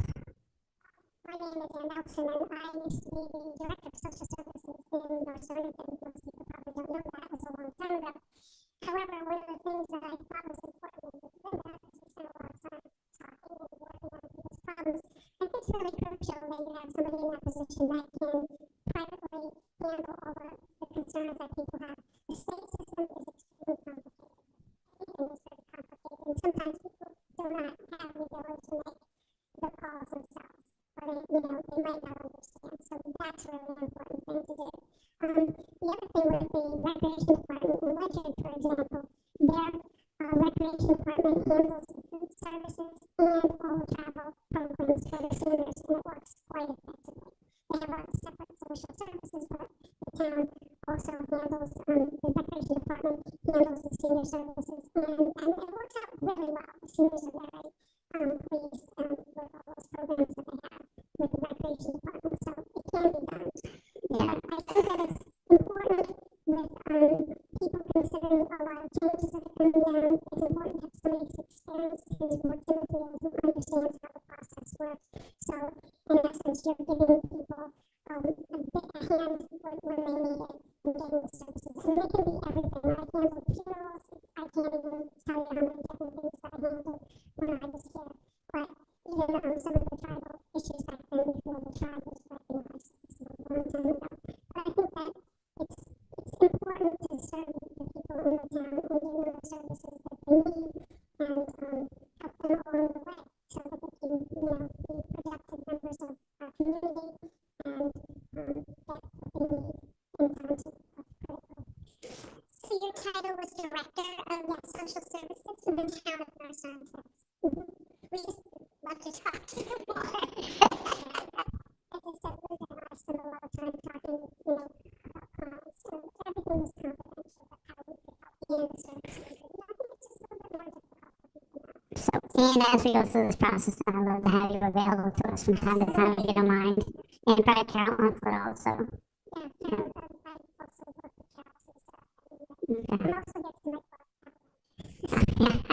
My name is Ann Nelson, and I used to be the Director of Social Services in North Stonington. Most people probably don't know that. It was a long time ago. However, one of the things that I thought was important with Linda, because we spent a lot of time talking and working on people's problems, I think it's really crucial that you have somebody in that position that can privately handle all the concerns that people have. The state system is extremely complicated. Everything is very complicated, and sometimes people do not have the ability to make the calls themselves, or they might not understand. So that's really an important thing to do. The other thing with the recreation department in Ledyard, for example, their recreation department handles the food services and all the travel programs for the seniors, and it works quite effectively. They have a separate social services, but the town also handles, the recreation department handles the senior services, and it works out really well. The seniors are very pleased with all those programs that they have with the recreation department, so it can be done. Yeah, I think that it's important with people considering a lot of changes that are coming down. It's important to have somebody who's experienced, who's worked in the field, who understands how the process works. So, in essence, you're giving people a hand when they need it and getting the services. And they can be everything. I handle funerals. I can't even tell you how many different things that I handled when I was here. But even some of the tribal issues back then before the tribe was recognized a long time ago. But I think that it's important to serve the people in the town and give them the services that they need and help them along the way so that they can, be productive members of our community and get what they need in times of critical. So your title was Director of Social Services in the town of North Stonington. We just love to talk to you more. As I said, Linda and I spend a lot of time talking, about clients, and everything is confidential about how we can help you in the services. I think it's just a little bit more difficult for people now. So, and as we go through this process, I'd love to have you available to us from time to time if you don't mind. And Brad Carolyn would also. Yeah, I also work with Carol, so I'm also get to make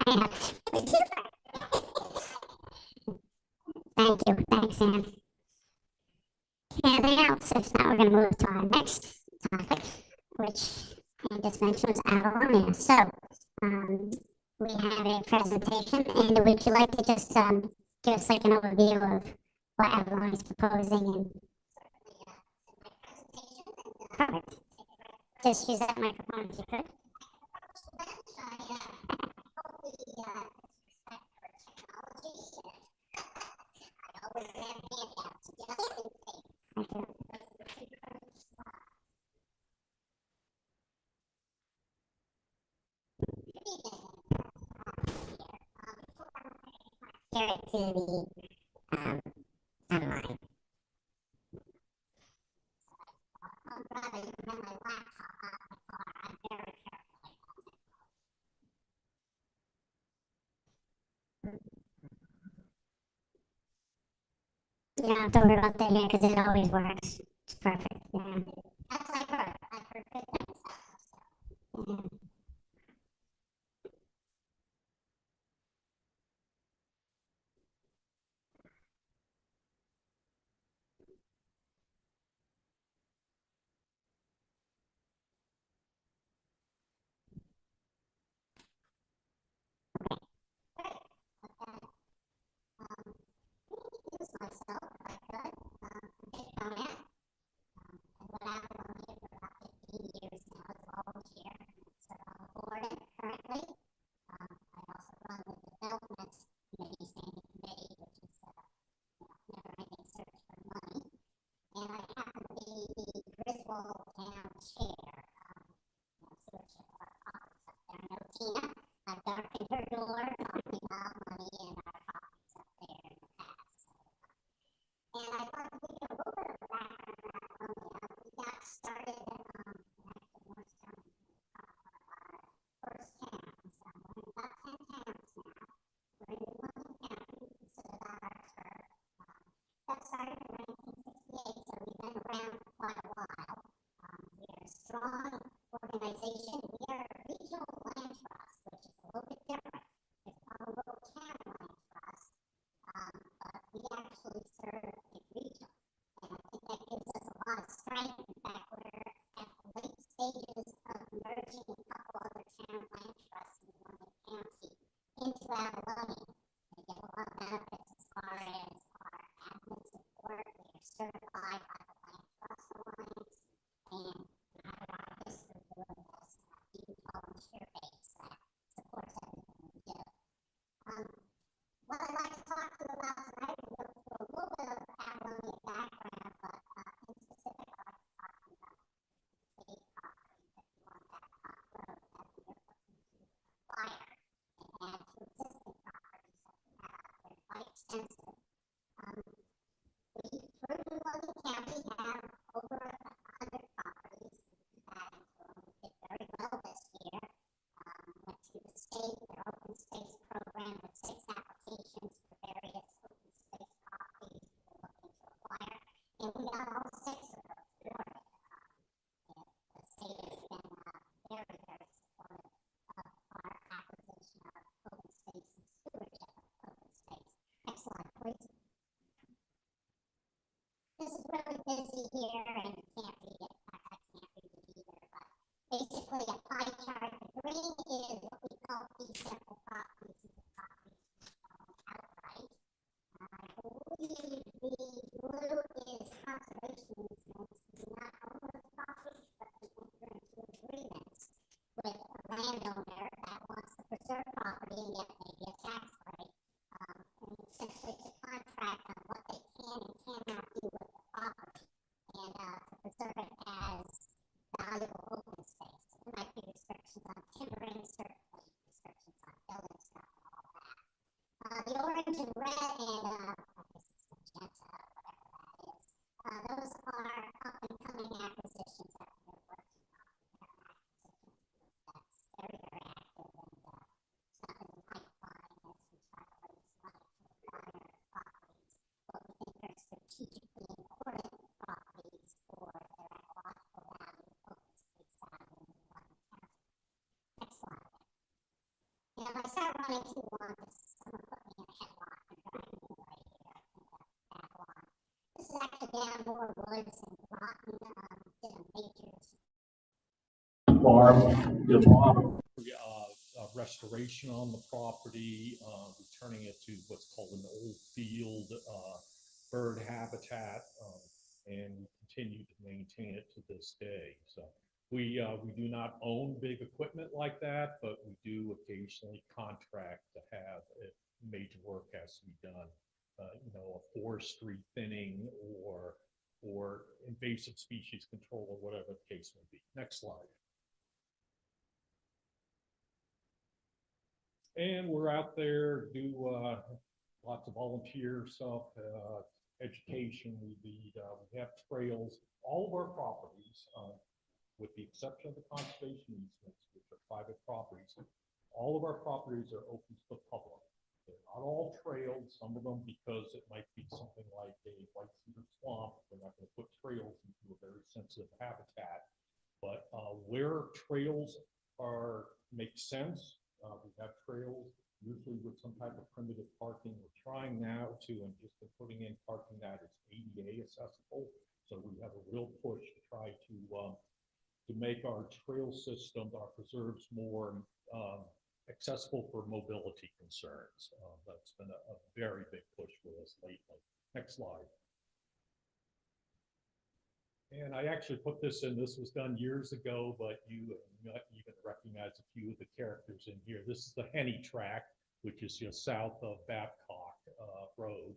Thank you. Thanks, Sam. Anything else? If not, we're going to move to our next topic, which I just mentioned was Avalonia. So, we have a presentation, and would you like to just give us like an overview of what Avalonia is proposing? And perfect. Just use that microphone if you could. Thank you. Share it to the online. You don't have to worry about that here because it always works. It's perfect. Yeah. That's what I've heard. I've heard good things. Yeah. Introduce myself if I could. Dick Barnett. I've been out on here for about 15 years now as a volunteer. So I'm board currently. I also run the development committee, standing committee, which is never-ending search for money. And I happen to be the Griswold Town Chair. Stewardship of our properties up there. I know Tina. I've darkened her door, talking about money and our properties up there in the past. And I thought to give you a little bit of background about Avalonia. We got started actually Morristown, our first town. So we're in about 10 towns now. We're in Newfoundland County, so about our turf. That started in 1968, so we've been around for quite a while. We are a strong organization. We are a regional land trust, which is a little bit different. It's not a little county land trust, but we actually serve a region. And I think that gives us a lot of strength. In fact, we're at the late stages of merging a couple other town land trusts in London County into Avalonia. They get a lot of benefits as far as our admin support. We are certified by the Land Trust Alliance, and our history doing this, huge volunteer base that supports everything we do. What I'd like to talk to you about tonight is go through a little bit of Avalonia background, but in specific, I'd like to talk to you about state property, 51 Babcock Road, that we are looking to acquire and add to existing properties that we have out there, quite extensive. We, through London County, have over 100 properties. We added to them. We did very well this year. Went to the state, their open space program with 6 applications for various open space properties we were looking to acquire, and we got all 6 of those awarded. The state has been very, very supportive of our acquisition of open space and stewardship of open space. Next slide, please. This is really busy here, and you can't read it. I can't read it either, but basically a pie chart. The green is what we call fee simple properties, the properties outright. I believe the blue is conservation easements. We do not own those properties, but we enter into agreements with a landowner that wants to preserve property and yet maybe a tax break. And essentially it's a contract on what they can and cannot do with the property, and to preserve it as valuable open space. So there might be restrictions on timbering, certainly restrictions on building stuff and all that. The orange and red and I guess it's magenta, whatever that is, those are up and coming acquisitions that we're working on. We have an acquisition that's very, very active, and stuff in the pipeline as we try to raise money to acquire properties. What we think are strategically important properties for their ecological value, open space value in London County. Next slide. And I start running too long, someone put me in a headlock and driving me right here in the back lawn. This is actually down more woods and rotten, did a major farm, did a lot of restoration on the property, returning it to what's called an old field bird habitat, and we continue to maintain it to this day. So we do not own big equipment like that, but we do occasionally contract to have major work has to be done. You know, a forestry thinning or invasive species control or whatever the case may be. Next slide. And we're out there, do lots of volunteer stuff, education. We have trails. All of our properties, with the exception of the conservation easements, which are private properties, all of our properties are open to the public. They're not all trailed, some of them because it might be something like a white cedar swamp. We're not going to put trails into a very sensitive habitat. But where trails make sense, we have trails, usually with some type of primitive parking. We're trying now to, and just been putting in parking that is ADA accessible. So we have a real push to try to make our trail systems, our preserves more accessible for mobility concerns. That's been a very big push for us lately. Next slide. And I actually put this in, this was done years ago, but you might even recognize a few of the characters in here. This is the Henny track, which is just south of Babcock Road,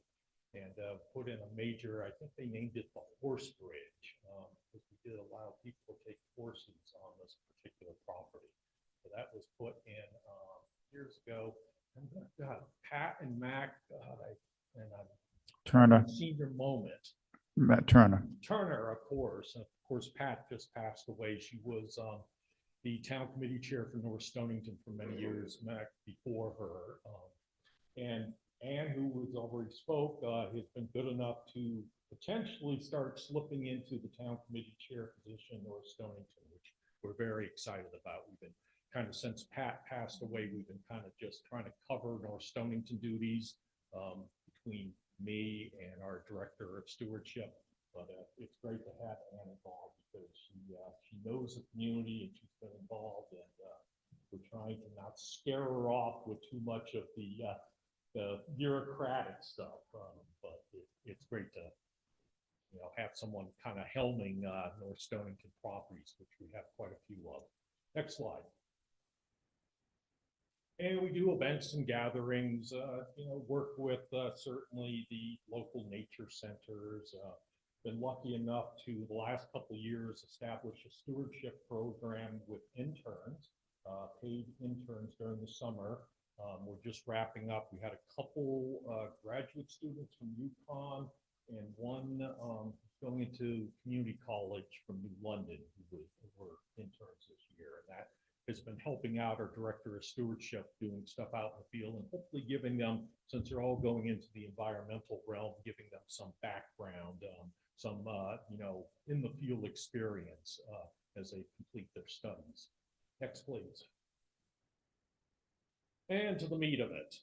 and put in a major, I think they named it the Horse Bridge, because we did allow people to take horses on this particular property. So that was put in years ago. And Pat and Mac, Turner. Senior moment. Matt Turner. Turner, of course. And of course, Pat just passed away. She was the town committee chair for North Stonington for many years, Mac before her. And Ann, who was already spoke, has been good enough to potentially start slipping into the town committee chair position in North Stonington, which we're very excited about. We've been kind of, since Pat passed away, we've been kind of just trying to cover North Stonington duties between me and our director of stewardship. But it's great to have Ann involved because she knows the community and she's been involved, and we're trying to not scare her off with too much of the bureaucratic stuff. But it's great to have someone kind of helming North Stonington properties, which we have quite a few of. Next slide. And we do events and gatherings, work with certainly the local nature centers. Been lucky enough to, the last couple of years, establish a stewardship program with interns, paid interns during the summer. We're just wrapping up. We had a couple graduate students from UConn and one going into community college from New London who were interns this year. And that has been helping out our director of stewardship, doing stuff out in the field and hopefully giving them, since they're all going into the environmental realm, giving them some background, some in the field experience as they complete their studies. Next, please. And to the meat of it.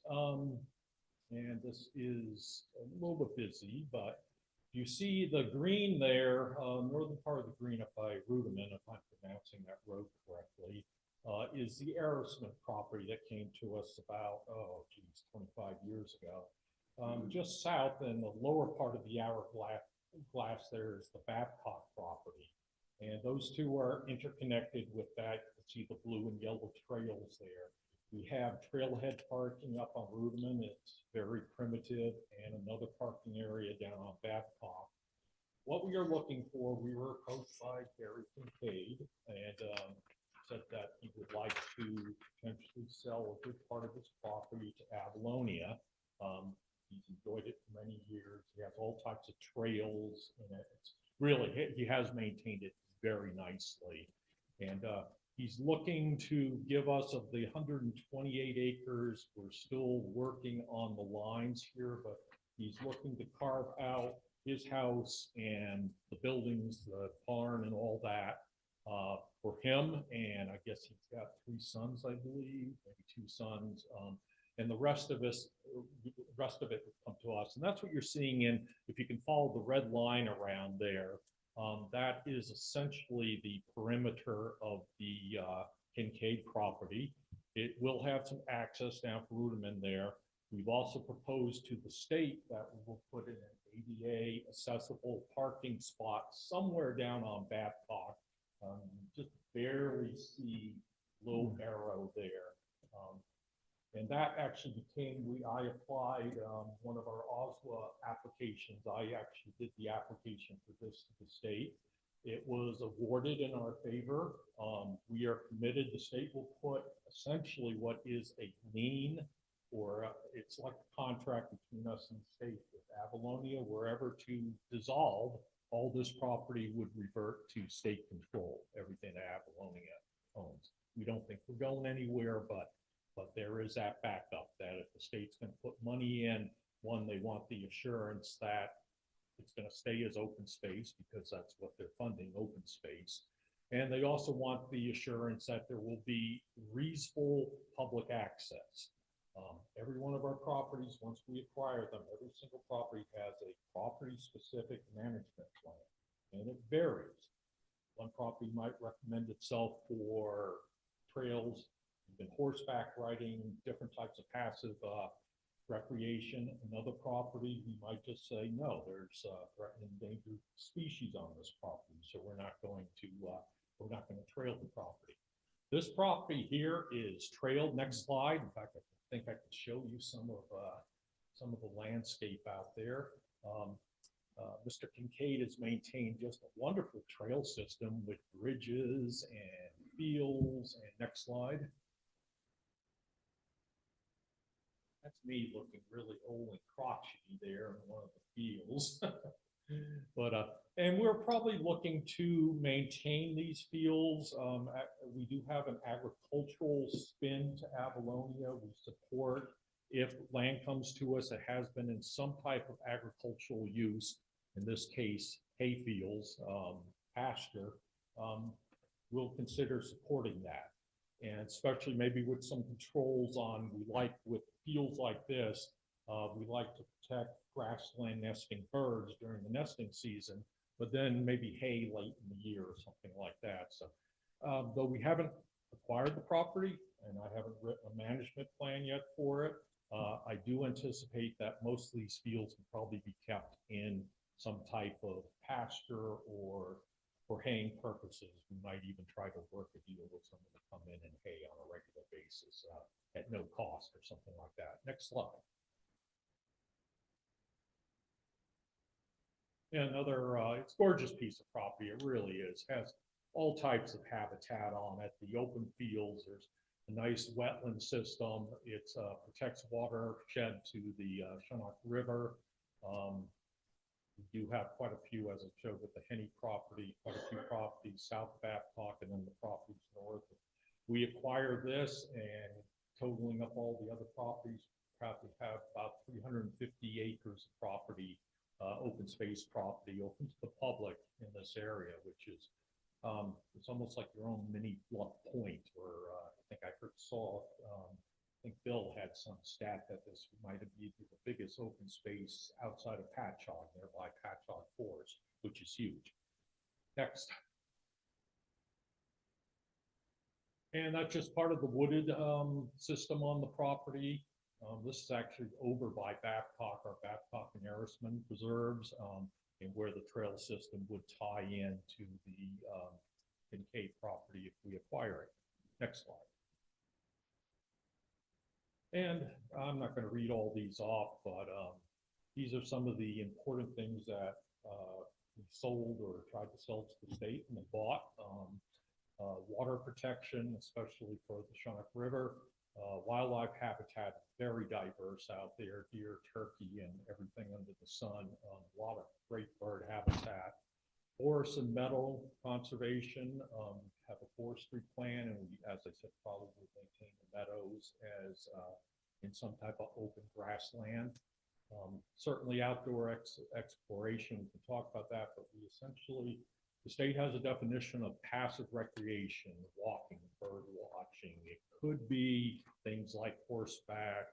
And this is a little bit busy, but you see the green there, northern part of the green up by Ruderman, if I'm pronouncing that road correctly, is the Aerosmith property that came to us about, 25 years ago. Just south in the lower part of the hourglass there is the Babcock property. And those two are interconnected with that. You can see the blue and yellow trails there. We have trailhead parking up on Ruderman. It's very primitive, and another parking area down on Babcock. What we are looking for, we were approached by Gary Kincaid and said that he would like to potentially sell a good part of his property to Avalonia. He's enjoyed it for many years. He has all types of trails, and it's really, he has maintained it very nicely. And he's looking to give us, of the 128 acres, we're still working on the lines here, but he's looking to carve out his house and the buildings, the barn and all that, for him, and I guess he's got 3 sons, I believe, maybe 2 sons, and the rest of it would come to us, and that's what you're seeing in. If you can follow the red line around there, that is essentially the perimeter of the Kincaid property. It will have some access down for Ruderman there. We've also proposed to the state that we will put in an ADA accessible parking spot somewhere down on Babcock. Just barely see little arrow there. And that actually became, I applied one of our OSWA applications. I actually did the application for this to the state. It was awarded in our favor. We are committed, the state will put essentially what is a lien, or it's like a contract between us and the state with Avalonia, wherever to dissolve, all this property would revert to state control, everything that Avalonia owns. We don't think we're going anywhere, but there is that backup that if the state's going to put money in, one, they want the assurance that it's going to stay as open space because that's what they're funding, open space. And they also want the assurance that there will be reasonable public access. Every one of our properties, once we acquire them, every single property has a property-specific management plan, and it varies. One property might recommend itself for trails, even horseback riding, different types of passive recreation. Another property, we might just say, no, there's threatened endangered species on this property, so we're not going to trail the property. This property here is trailed. Next slide. In fact, I think I could show you some of the landscape out there. Mr. Kincaid has maintained just a wonderful trail system with bridges and fields. And next slide. That's me looking really old and crotchety there in one of the fields. But and we're probably looking to maintain these fields. We do have an agricultural spin to Avalonia. We support, if land comes to us that has been in some type of agricultural use, in this case hay fields, pasture, we'll consider supporting that. And especially maybe with some controls on, we like with fields like this, we like to protect grassland nesting birds during the nesting season, but then maybe hay late in the year or something like that. So though we haven't acquired the property and I haven't written a management plan yet for it, I do anticipate that most of these fields will probably be kept in some type of pasture or for haying purposes. We might even try to work a deal with someone to come in and hay on a regular basis at no cost or something like that. Next slide. And another, it's a gorgeous piece of property. It really is. Has all types of habitat on it. The open fields, there's a nice wetland system. It protects watershed to the Chinook River. We do have quite a few, as I showed with the Henny property, quite a few properties south of Babcock and then the properties north. We acquired this, and totaling up all the other properties, probably have about 350 acres of property, open space property, open to the public in this area, which is it's almost like your own mini Bluff Point, where I think I saw I think Bill had some stat that this might be the biggest open space outside of Patchogue, nearby Patchogue Forest, which is huge. Next. And that's just part of the wooded system on the property. This is actually over by Babcock, our Babcock and Arisman preserves, and where the trail system would tie in to the Kincaid property if we acquire it. Next slide. And I'm not going to read all these off, but these are some of the important things that we sold or tried to sell to the state and bought. Water protection, especially for the Chinook River. Wildlife habitat, very diverse out there, deer, turkey, and everything under the sun. A lot of great bird habitat. Forest and meadow conservation, have a forestry plan, and we, as I said, probably maintain the meadows as in some type of open grassland. Certainly outdoor exploration, we can talk about that, but we essentially The state has a definition of passive recreation, walking, bird watching. It could be things like horseback,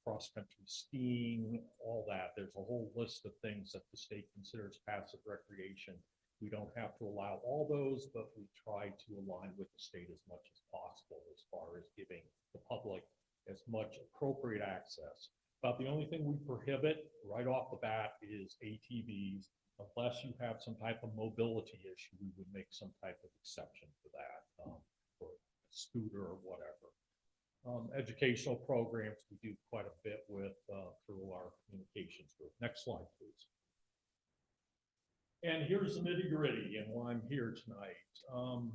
cross-country skiing, all that. There's a whole list of things that the state considers passive recreation. We don't have to allow all those, but we try to align with the state as much as possible as far as giving the public as much appropriate access. About the only thing we prohibit right off the bat is ATVs. Unless you have some type of mobility issue, we would make some type of exception for that, for a scooter or whatever. Educational programs we do quite a bit with through our communications group. Next slide, please. And here's the nitty gritty and why I'm here tonight.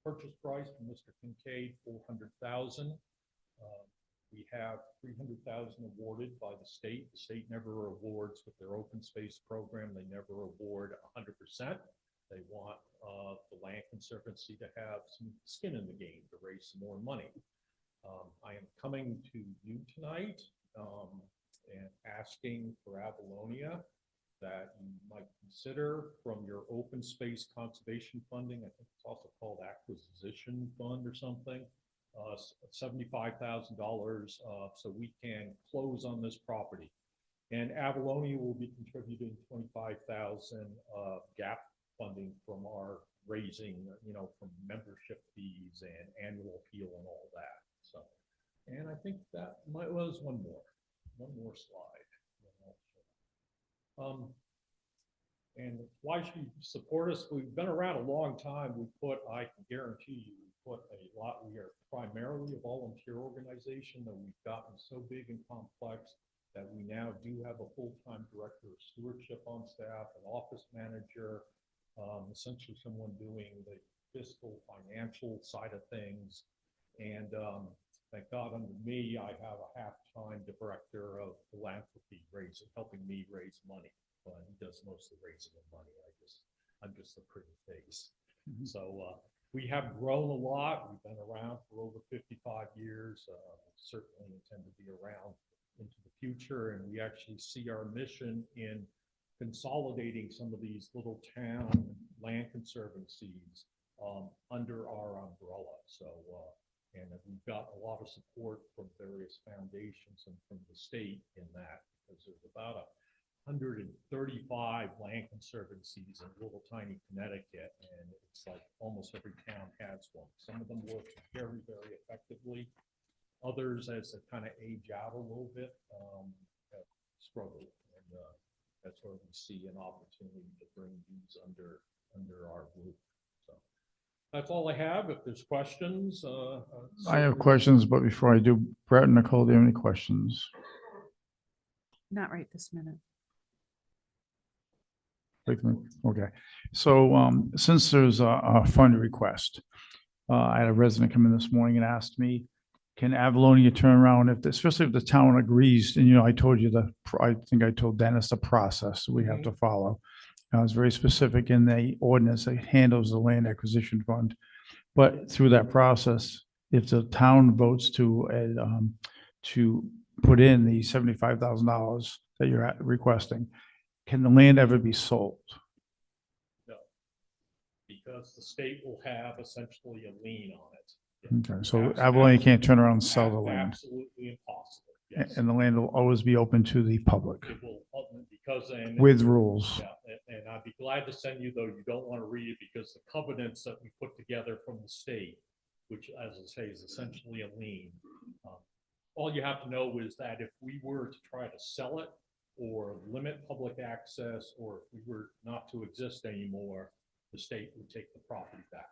Purchase price from Mr. Kincaid, $400,000. We have $300,000 awarded by the state. The state never awards with their open space program. They never award 100%. They want the Land Conservancy to have some skin in the game to raise some more money. I am coming to you tonight and asking for Avalonia that you might consider from your open space conservation funding. I think it's also called acquisition fund or something. $75,000 so we can close on this property. And Avalonia will be contributing $25,000 gap funding from our raising, from membership fees and annual appeal and all that. So, and I think that was one more slide. And why should you support us? We've been around a long time. I can guarantee you, we are primarily a volunteer organization, that we've gotten so big and complex that we now do have a full-time director of stewardship on staff, an office manager, essentially someone doing the fiscal financial side of things. And thank God under me, I have a half-time director of philanthropy helping me raise money. He does most of the raising of money. I'm just a pretty face. Mm-hmm. So we have grown a lot. We've been around for over 55 years. Certainly intend to be around into the future. And we actually see our mission in consolidating some of these little town land conservancies under our umbrella. So, and we've got a lot of support from various foundations and from the state in that, because there's about 135 land conservancies in little tiny Connecticut, and it's like almost every town has one. Some of them work very, very effectively. Others, as they kind of age out a little bit, struggle, and that's where we see an opportunity to bring these under our group. So that's all I have. If there's questions, I have questions, but before I do, Brett and Nicole, do you have any questions? Not right this minute. Okay, so since there's a fund request, I had a resident come in this morning and asked me, can Avalonia turn around especially if the town agrees? And I told you I think I told Dennis the process we have to follow. I was very specific in the ordinance that handles the land acquisition fund, but through that process, if the town votes to put in the $75,000 that you're requesting, can the land ever be sold? No, because the state will have essentially a lien on it. Okay, so Avalonia can't turn around and sell the land. Absolutely impossible. Yes. And the land will always be open to the public. It will, with rules. Yeah, and I'd be glad to send you, though you don't want to read it, because the covenants that we put together from the state, which, as I say, is essentially a lien. All you have to know is that if we were to try to sell it, or limit public access, or if we were not to exist anymore, the state would take the property back.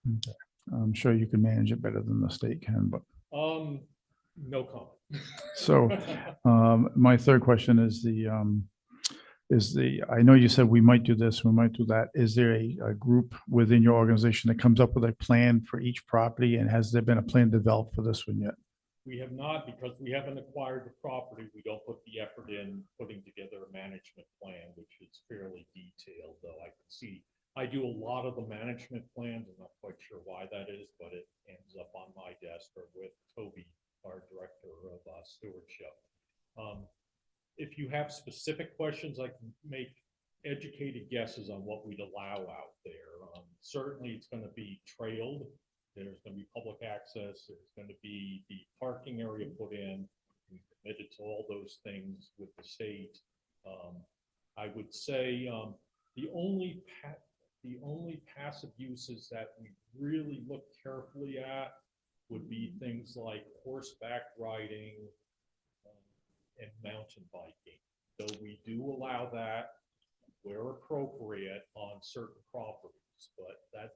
Okay. I'm sure you can manage it better than the state can, but no comment. So my third question is I know you said we might do this, we might do that. Is there a group within your organization that comes up with a plan for each property, and has there been a plan developed for this one yet? We have not, because we haven't acquired the property. We don't put the effort in putting together a management plan, which is fairly detailed, though I can see. I do a lot of the management plans. I'm not quite sure why that is, but it ends up on my desk or with Toby, our director of stewardship. If you have specific questions, I can make educated guesses on what we'd allow out there. Certainly, it's going to be trailed. There's going to be public access. There's going to be the parking area put in. We committed to all those things with the state. I would say the only passive uses that we really look carefully at would be things like horseback riding and mountain biking. So we do allow that where appropriate on certain properties, but that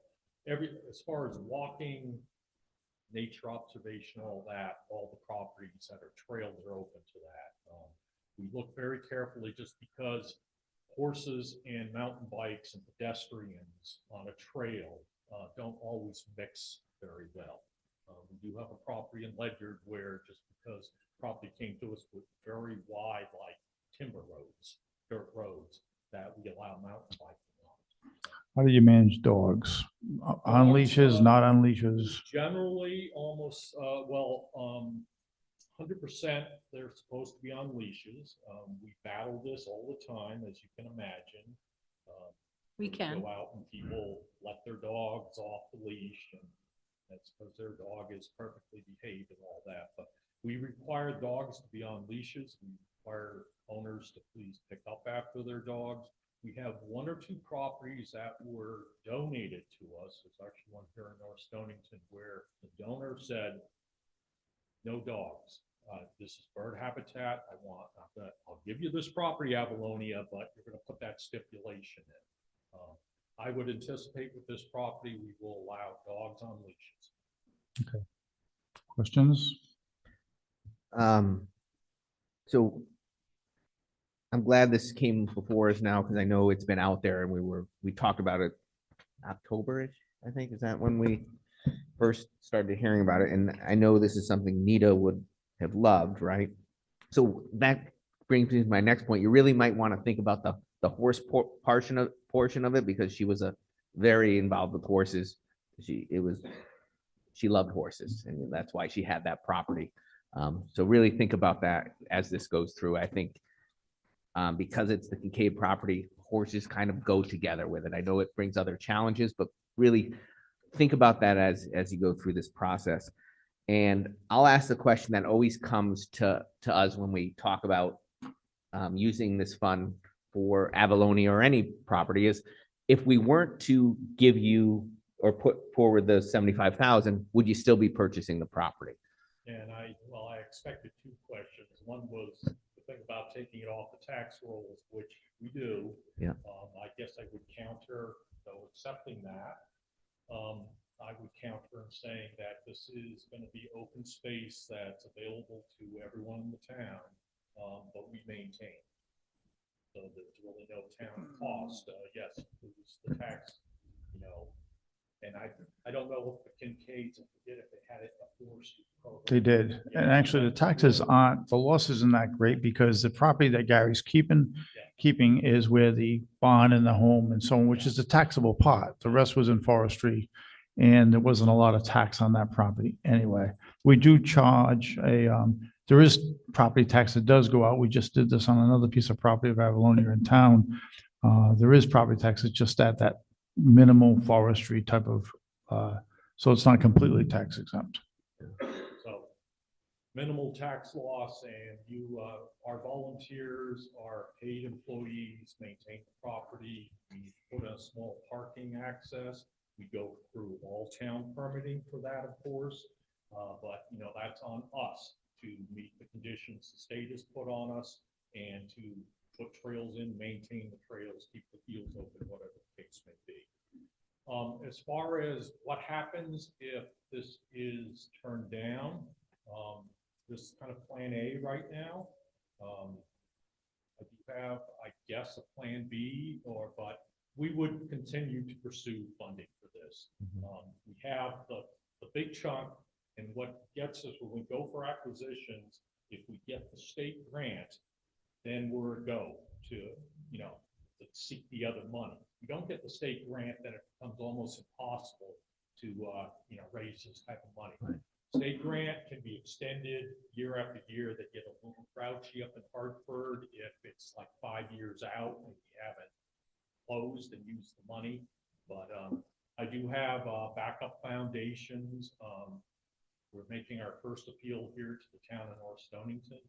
as far as walking, nature observation, all the properties that are trails are open to that. We look very carefully just because horses and mountain bikes and pedestrians on a trail don't always mix very well. We do have a property in Ledyard where just because property came to us with very wide, like timber roads, dirt roads, that we allow mountain biking on. How do you manage dogs? On leashes, not on leashes? Generally, almost, 100% they're supposed to be on leashes. We battle this all the time, as you can imagine. We can. Go out and people let their dogs off the leash, and that's because their dog is perfectly behaved and all that. But we require dogs to be on leashes. We require owners to please pick up after their dogs. We have 1 or 2 properties that were donated to us. There's actually one here in North Stonington where the donor said, no dogs. This is bird habitat. I'll give you this property, Avalonia, but you're going to put that stipulation in. I would anticipate with this property, we will allow dogs on leashes. Okay. Questions? So I'm glad this came before us now because I know it's been out there and we talked about it October-ish, I think. Is that when we first started hearing about it? And I know this is something Nita would have loved, right? So that brings me to my next point. You really might want to think about the horse portion of it because she was very involved with horses. She loved horses, and that's why she had that property. So really think about that as this goes through. I think because it's the Kincaid property, horses kind of go together with it. I know it brings other challenges, but really think about that as you go through this process. And I'll ask the question that always comes to us when we talk about using this fund for Avalonia or any property is, if we weren't to give you or put forward the 75,000, would you still be purchasing the property? And I expected 2 questions. One was the thing about taking it off the tax rolls, which we do. Yeah. I guess I would counter, though accepting that. I would counter in saying that this is going to be open space that's available to everyone in the town, but we maintain. So there's really no town cost. Yes, lose the tax, and I don't know if the Kincaids, if they had it a forestry program. They did. And actually, the taxes the loss isn't that great because the property that Gary's keeping is where the barn and the home and so on, which is the taxable part. The rest was in forestry, and there wasn't a lot of tax on that property anyway. We do charge there is property tax that does go out. We just did this on another piece of property of Avalonia in town. There is property tax. It's just at that minimal forestry type of, so it's not completely tax exempt. So minimal tax loss, and our volunteers, our paid employees maintain the property. We put a small parking access. We go through all town permitting for that, of course, but that's on us to meet the conditions the state has put on us and to put trails in, maintain the trails, keep the fields open, whatever the case may be. As far as what happens if this is turned down, this is kind of plan A right now. I do have, I guess, a plan B, but we would continue to pursue funding for this. We have the big chunk, and what gets us when we go for acquisitions, if we get the state grant, then we're a go to seek the other money. If we don't get the state grant, then it becomes almost impossible to raise this type of money. Right. State grant can be extended year after year. They get a little grouchy up in Hartford if it's like 5 years out and we haven't closed and use the money. But I do have backup foundations. We're making our first appeal here to the town of North Stonington.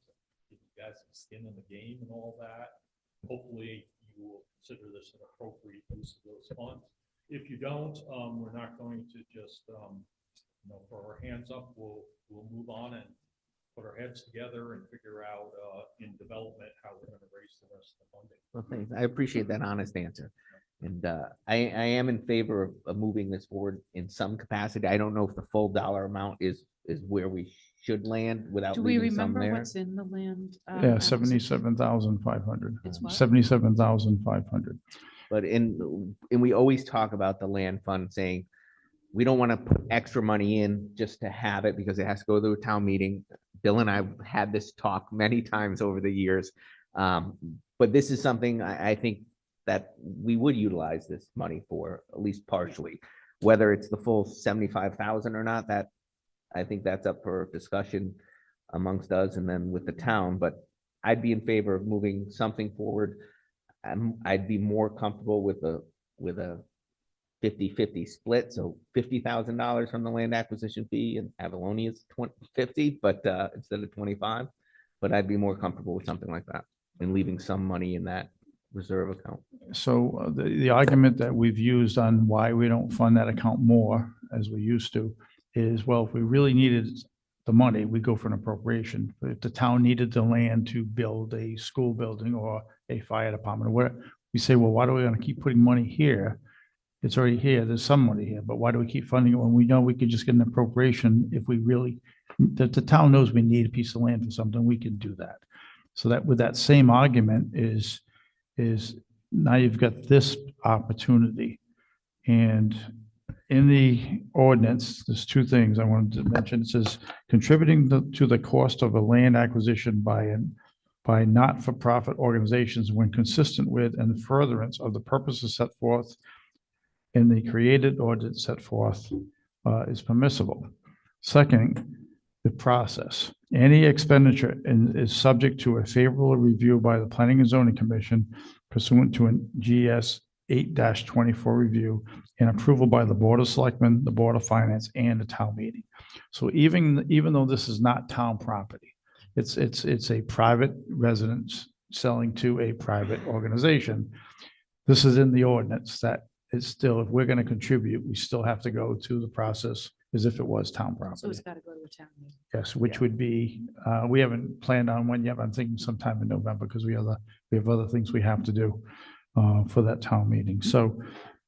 Give you guys some skin in the game and all that. Hopefully you will consider this an appropriate use of those funds. If you don't, we're not going to just, throw our hands up. We'll move on and put our heads together and figure out in development how we're going to raise the rest of the funding. Well, thanks. I appreciate that honest answer. And I am in favor of moving this forward in some capacity. I don't know if the full dollar amount is where we should land without Do we leaving some remember there. what's in the land? Yeah, acquisition? 77,500. It's what? 77,500. But and we always talk about the land fund saying, we don't want to put extra money in just to have it because it has to go to a town meeting. Bill and I have had this talk many times over the years. But this is something I think that we would utilize this money for, at least partially. Whether it's the full 75,000 or not, that I think that's up for discussion amongst us and then with the town. But I'd be in favor of moving something forward. I'd be more comfortable with a 50-50 split. So $50,000 from the land acquisition fee, and Avalonia's 50, but instead of 25. But I'd be more comfortable with something like that and leaving some money in that reserve account. So the argument that we've used on why we don't fund that account more as we used to is, well, if we really needed the money, we go for an appropriation. But if the town needed the land to build a school building or a fire department, or where we say, well, why do we want to keep putting money here? It's already here. There's some money here, but why do we keep funding it when we know we could just get an appropriation if we really, the town knows we need a piece of land for something, we can do that. So that with that same argument is now you've got this opportunity. And in the ordinance, there's two things I wanted to mention. It says contributing to the cost of a land acquisition by not-for-profit organizations when consistent with and furtherance of the purposes set forth in the created ordinance set forth is permissible. Second, the process. Any expenditure is subject to a favorable review by the Planning and Zoning Commission pursuant to an GS 8-24 review and approval by the Board of Selectmen, the Board of Finance, and the town meeting. So even though this is not town property, it's a private residence selling to a private organization. This is in the ordinance that it's still, if we're going to contribute, we still have to go to the process as if it was town So property. it's got to go to a town meeting. Yes, which would be, we haven't planned on when yet. I'm thinking sometime in November because we have other things we have to do for that town meeting. So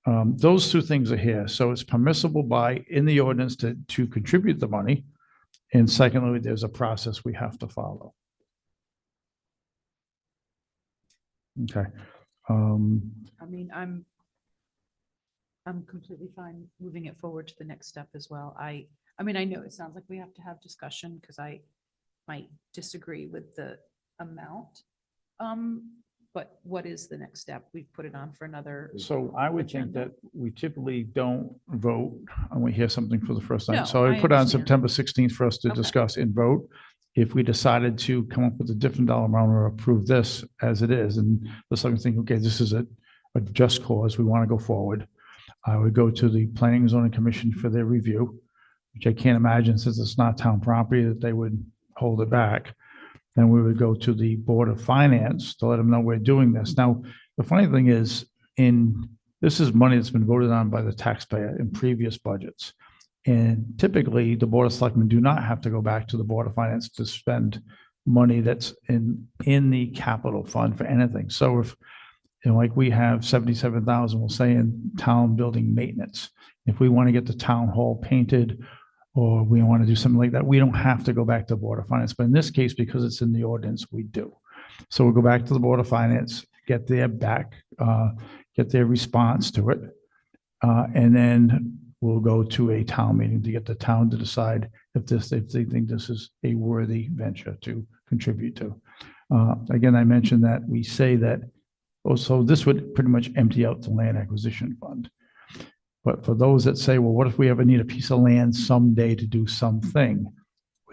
those two things are here. So it's permissible in the ordinance to contribute the money. And secondly, there's a process we have to follow. Okay. I mean, I'm completely fine moving it forward to the next step as well. I mean, I know it sounds like we have to have discussion because I might disagree with the amount. But what is the next step? We've put it on for another. So I would think agenda. that we typically don't vote when we hear something for the first time. No, So I I put on understand. September 16th for us to Okay. discuss and vote. If we decided to come up with a different dollar amount or approve this as it is, and the second thing, okay, this is a just cause, we want to go forward. I would go to the Planning and Zoning Commission for their review, which I can't imagine, since it's not town property, that they would hold it back. Then we would go to the Board of Finance to let them know we're doing this. Now, the funny thing is, this is money that's been voted on by the taxpayer in previous budgets. And typically, the Board of Selectmen do not have to go back to the Board of Finance to spend money that's in the capital fund for anything. So if, like we have 77,000, we'll say in town building maintenance. If we want to get the town hall painted, or we want to do something like that, we don't have to go back to the Board of Finance. But in this case, because it's in the ordinance, we do. So we'll go back to the Board of Finance, get their response to it. And then we'll go to a town meeting to get the town to decide if they think this is a worthy venture to contribute to. Again, I mentioned that we say that, so this would pretty much empty out the land acquisition fund. But for those that say, well, what if we ever need a piece of land someday to do something?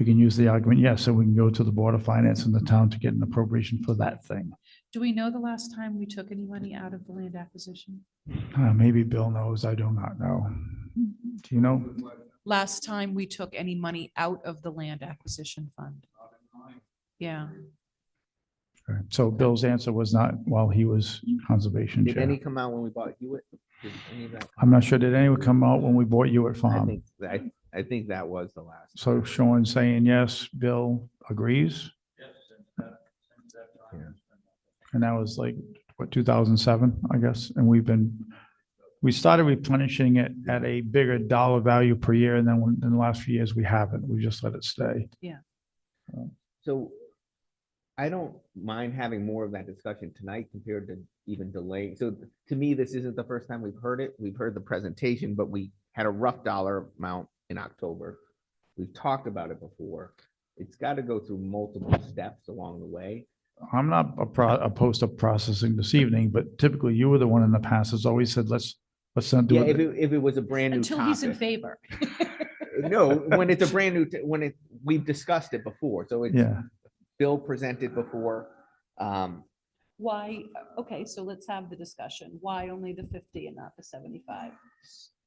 We can use the argument, yes, so we can go to the Board of Finance in the town to get an appropriation for that thing. Do we know the last time we took any money out of the land acquisition? Maybe Bill knows. I do not know. Do you know? Last time we took any money out of the land acquisition fund? Yeah, So Bill's answer was not while he was conservation Did chair. any come out when we bought Hewitt? Did any of that? I'm not sure. Did anyone come out when we bought you at I farm? think, I think that was the last. So Sean saying yes, Bill agrees. And that was like, what, 2007, I guess? And we started replenishing it at a bigger dollar value per year. And then in the last few years, we haven't. We just let it stay. So I don't mind having more of that discussion tonight compared to even delaying. So to me, this isn't the first time we've heard it. We've heard the presentation, but we had a rough dollar amount in October. We've talked about it before. It's got to go through multiple steps along the way. I'm not opposed to processing this evening, but typically you were the one in the past that's always said, let's not do Yeah, it. if it was a brand new until he's in topic. favor. No, when it's a brand new, we've discussed it before. So it's Yeah. Bill presented before. Why, okay, so let's have the discussion. Why only the 50 and not the 75?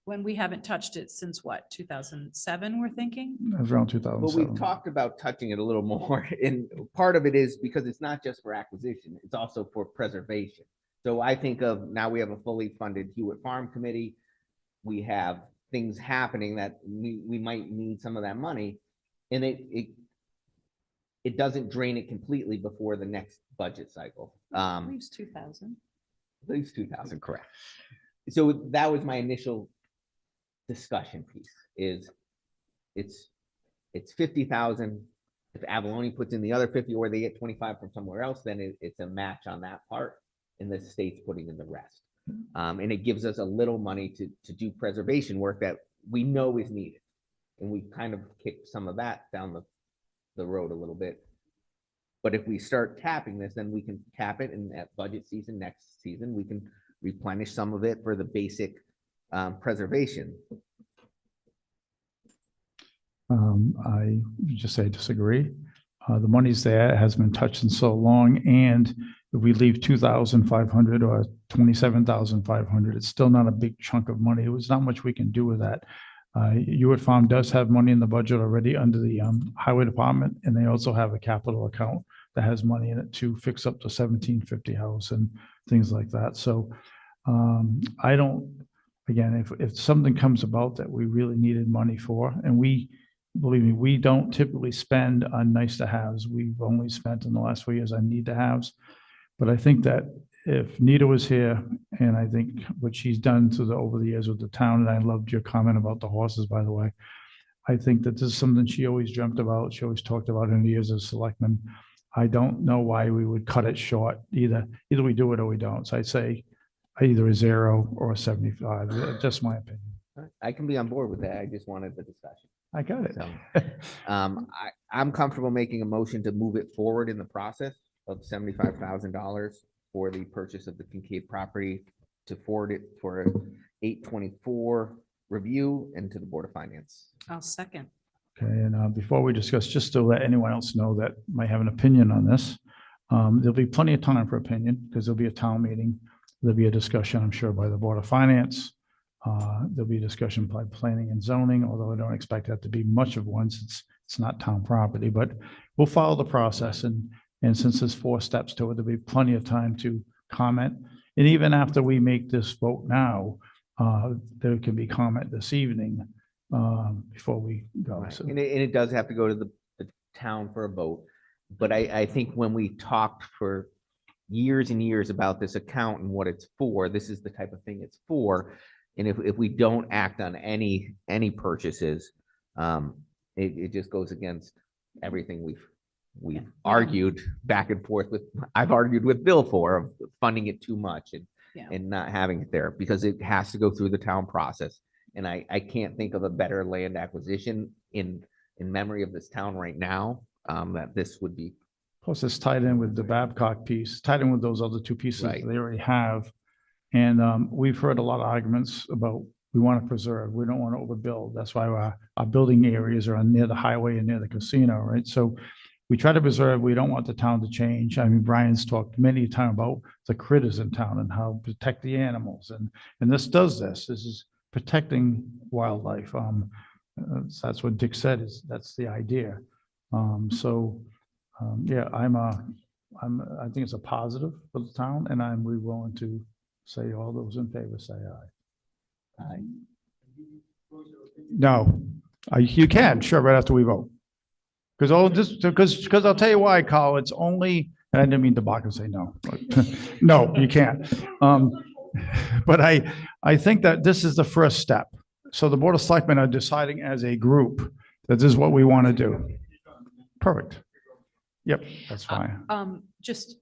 When we haven't touched it since what, 2007, we're thinking? It was around But 2007. we've talked about touching it a little more, and part of it is because it's not just for acquisition, it's also for preservation. So I think of, now we have a fully funded Hewitt Farm Committee. We have things happening that we might need some of that money. And it doesn't drain it completely before the next budget cycle. Leaves 2,000. Leaves 2,000, correct. So that was my initial discussion piece, is it's 50,000. If Avalone puts in the other 50 or they get 25 from somewhere else, then it's a match on that part, and the state's putting in the rest. And it gives us a little money to do preservation work that we know is needed. And we kind of kicked some of that down the road a little bit. But if we start tapping this, then we can tap it, and at budget season, next season, we can replenish some of it for the basic preservation. I just say disagree. The money's there, it hasn't been touched in so long, and if we leave 2,500 or 27,500, it's still not a big chunk of money. It was not much we can do with that. Hewitt Farm does have money in the budget already under the highway department, and they also have a capital account that has money in it to fix up the 1750 house and things like that. So I don't, again, if something comes about that we really needed money for, and believe me, we don't typically spend on nice to haves. We've only spent in the last 4 years on need to haves. But I think that if Nita was here, and I think what she's done over the years with the town, and I loved your comment about the horses, by the way. I think that this is something she always dreamt about. She always talked about in the years as selectman. I don't know why we would cut it short. Either we do it or we don't. So I'd say either a 0 or a 75. Just my opinion. I can be on board with that. I just wanted the discussion. I got it. So, I'm comfortable making a motion to move it forward in the process of $75,000 for the purchase of the Kincaid property, to forward it for a 8/24 review and to the Board of Finance. I'll second. Okay, and before we discuss, just to let anyone else know that might have an opinion on this, there'll be plenty of time for opinion, because there'll be a town meeting. There'll be a discussion, I'm sure, by the Board of Finance. There'll be a discussion by planning and zoning, although I don't expect that to be much of one, since it's not town property, but we'll follow the process. And since there's 4 steps to it, there'll be plenty of time to comment. And even after we make this vote now, there can be comment this evening before we go. Right. So And it does have to go to the town for a vote. But I think when we talked for years and years about this account and what it's for, this is the type of thing it's for. And if we don't act on any purchases, it just goes against everything we've argued back and forth with. I've argued with Bill for funding it too much and not having it there, because it has to go through the town process. And I can't think of a better land acquisition in memory of this town right now, that this would be. plus it's tied in with the Babcock piece, tied in with those other 2 pieces that Right. they already have. And we've heard a lot of arguments about, we want to preserve, we don't want to overbuild. That's why our building areas are near the highway and near the casino, right? So we try to preserve, we don't want the town to change. I mean, Brian's talked many times about the critters in town and how to protect the animals, and this does this. This is protecting wildlife. So that's what Dick said, is that's the idea. Yeah, I think it's a positive for the town, and I'm willing to say all those in favor, say aye. Aye. No, you can, sure, right after we vote. Because I'll tell you why, Carl, it's only, and I didn't mean to balk and say no. No, you can't. But I think that this is the first step. So the Board of Selectmen are deciding as a group that this is what we want to do. Perfect. Yep, that's fine. Just